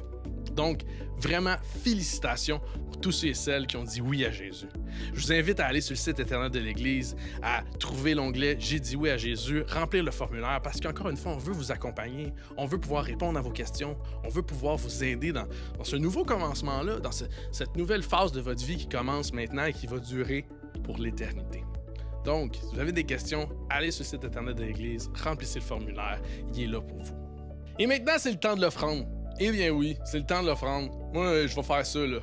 Donc, vraiment, félicitations pour tous ceux et celles qui ont dit oui à Jésus. Je vous invite à aller sur le site Internet de l'Église, à trouver l'onglet « J'ai dit oui à Jésus », remplir le formulaire parce qu'encore une fois, on veut vous accompagner, on veut pouvoir répondre à vos questions, on veut pouvoir vous aider dans ce nouveau commencement-là, dans cette nouvelle phase de votre vie qui commence maintenant et qui va durer pour l'éternité. Donc, si vous avez des questions, allez sur le site Internet de l'Église, remplissez le formulaire, il est là pour vous. Et maintenant, c'est le temps de l'offrande. Eh bien oui, c'est le temps de l'offrande. Moi, je vais faire ça, là.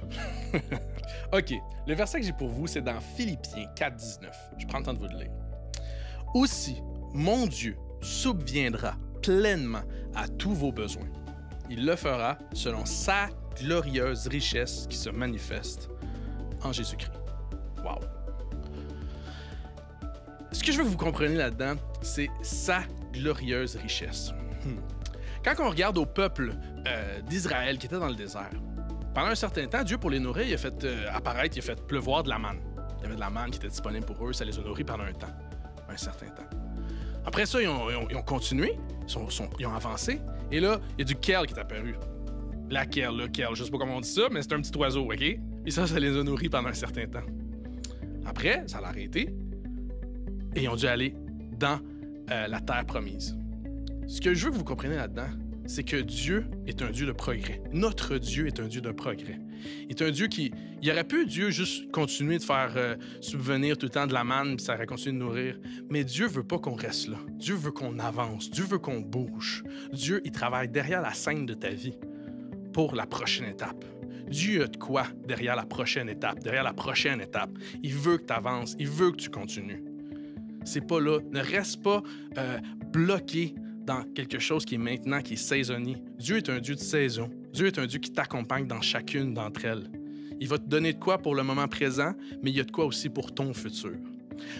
OK, le verset que j'ai pour vous, c'est dans Philippiens 4,19. Je prends le temps de vous le lire. « Aussi, mon Dieu subviendra pleinement à tous vos besoins. Il le fera selon sa glorieuse richesse qui se manifeste en Jésus-Christ. » Wow! Ce que je veux que vous compreniez là-dedans, c'est sa glorieuse richesse. Quand on regarde au peuple d'Israël qui était dans le désert, pendant un certain temps, Dieu, pour les nourrir, il a fait apparaître, il a fait pleuvoir de la manne. Il y avait de la manne qui était disponible pour eux, ça les a nourris pendant un certain temps. Après ça, ils ont continué, ils ont avancé, et là, il y a du kale qui est apparu. La kale, le kale, je sais pas comment on dit ça, mais c'est un petit oiseau, OK? Et ça les a nourris pendant un certain temps. Après, ça l'a arrêté, et ils ont dû aller dans la terre promise. Ce que je veux que vous compreniez là-dedans, c'est que Dieu est un Dieu de progrès. Notre Dieu est un Dieu de progrès. Il est un Dieu qui... Il aurait pu, Dieu, juste continuer de faire subvenir tout le temps de la manne, puis ça aurait continué de nourrir. Mais Dieu veut pas qu'on reste là. Dieu veut qu'on avance. Dieu veut qu'on bouge. Dieu, il travaille derrière la scène de ta vie pour la prochaine étape. Dieu a de quoi derrière la prochaine étape, Il veut que tu avances. Il veut que tu continues. C'est pas là. Ne reste pas bloqué dans quelque chose qui est maintenant, qui est saisonnier. Dieu est un Dieu de saison. Dieu est un Dieu qui t'accompagne dans chacune d'entre elles. Il va te donner de quoi pour le moment présent, mais il y a de quoi aussi pour ton futur.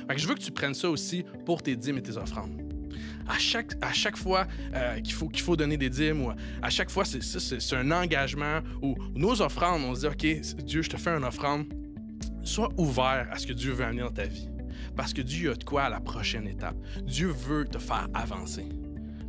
Fait que je veux que tu prennes ça aussi pour tes dîmes et tes offrandes. À chaque fois qu'il faut donner des dîmes, ou à chaque fois, c'est un engagement où nos offrandes, on se dit, OK, Dieu, je te fais une offrande. Sois ouvert à ce que Dieu veut amener dans ta vie. Parce que Dieu a de quoi à la prochaine étape. Dieu veut te faire avancer.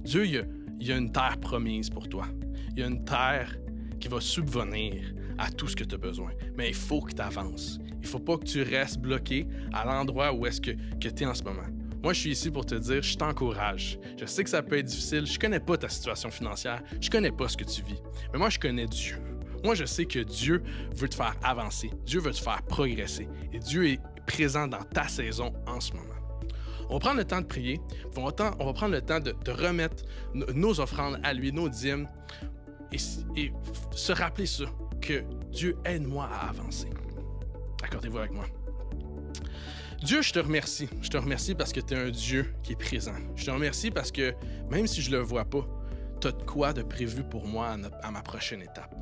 Dieu, il y a une terre promise pour toi. Il y a une terre qui va subvenir à tout ce que tu as besoin. Mais il faut que tu avances. Il ne faut pas que tu restes bloqué à l'endroit où est-ce que tu es en ce moment. Moi, je suis ici pour te dire, je t'encourage. Je sais que ça peut être difficile. Je ne connais pas ta situation financière. Je ne connais pas ce que tu vis. Mais moi, je connais Dieu. Moi, je sais que Dieu veut te faire avancer. Dieu veut te faire progresser. Et Dieu est présent dans ta saison en ce moment. On va prendre le temps de prier. On va prendre le temps de remettre nos offrandes à lui, nos dîmes, et se rappeler ça, que Dieu aide-moi à avancer. Accordez-vous avec moi. Dieu, je te remercie. Je te remercie parce que tu es un Dieu qui est présent. Je te remercie parce que même si je ne le vois pas, tu as de quoi de prévu pour moi à ma prochaine étape.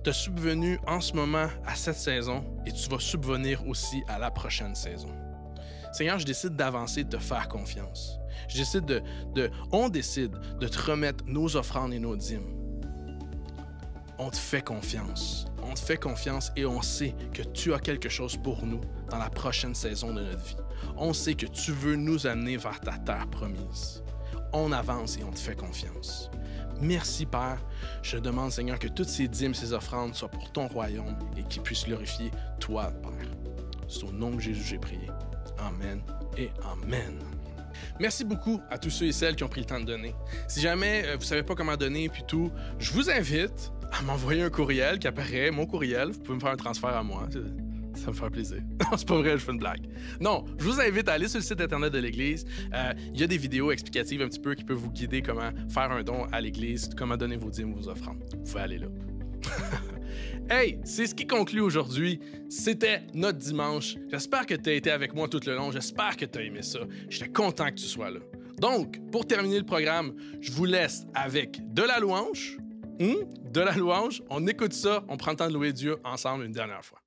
Tu as subvenu en ce moment à cette saison et tu vas subvenir aussi à la prochaine saison. Seigneur, je décide d'avancer et de te faire confiance. On décide de te remettre nos offrandes et nos dîmes. On te fait confiance. On te fait confiance et on sait que tu as quelque chose pour nous dans la prochaine saison de notre vie. On sait que tu veux nous amener vers ta terre promise. On avance et on te fait confiance. Merci, Père. Je demande, Seigneur, que toutes ces dîmes, ces offrandes soient pour ton royaume et qu'ils puissent glorifier toi, Père. C'est au nom de Jésus que j'ai prié. Amen et Amen. Merci beaucoup à tous ceux et celles qui ont pris le temps de donner. Si jamais vous ne savez pas comment donner puis tout, je vous invite à m'envoyer un courriel qui apparaît, mon courriel. Vous pouvez me faire un transfert à moi. Ça me fait plaisir. Non, c'est pas vrai, je fais une blague. Non, je vous invite à aller sur le site internet de l'Église. Il y a des vidéos explicatives un petit peu qui peuvent vous guider comment faire un don à l'Église, comment donner vos dîmes, vos offrandes. Vous pouvez aller là. Hey, c'est ce qui conclut aujourd'hui. C'était notre dimanche. J'espère que tu as été avec moi tout le long. J'espère que tu as aimé ça. J'étais content que tu sois là. Donc, pour terminer le programme, je vous laisse avec de la louange. De la louange. On écoute ça. On prend le temps de louer Dieu ensemble une dernière fois.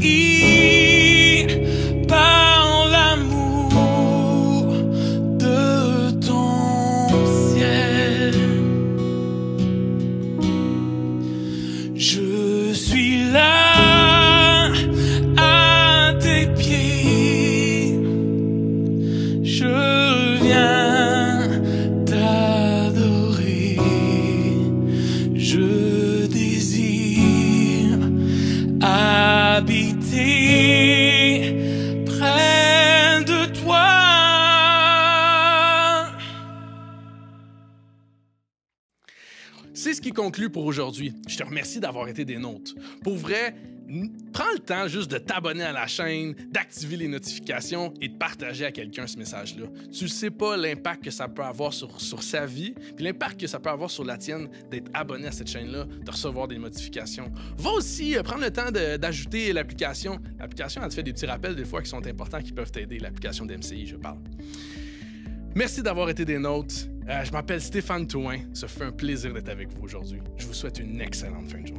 béni par l'amour de ton ciel. Je suis là à tes pieds. Je viens t'adorer. Je désire habiter près de toi. C'est ce qui conclut pour aujourd'hui. Je te remercie d'avoir été des nôtres. Pour vrai, prends le temps juste de t'abonner à la chaîne, d'activer les notifications et de partager à quelqu'un ce message-là. Tu ne sais pas l'impact que ça peut avoir sur sa vie, puis l'impact que ça peut avoir sur la tienne d'être abonné à cette chaîne-là, de recevoir des notifications. Va aussi prendre le temps d'ajouter l'application. L'application, elle te fait des petits rappels des fois qui sont importants, qui peuvent t'aider. L'application d'MCI, je parle. Merci d'avoir été des nôtres. Je m'appelle Stéphane Touin. Ça fait un plaisir d'être avec vous aujourd'hui. Je vous souhaite une excellente fin de journée.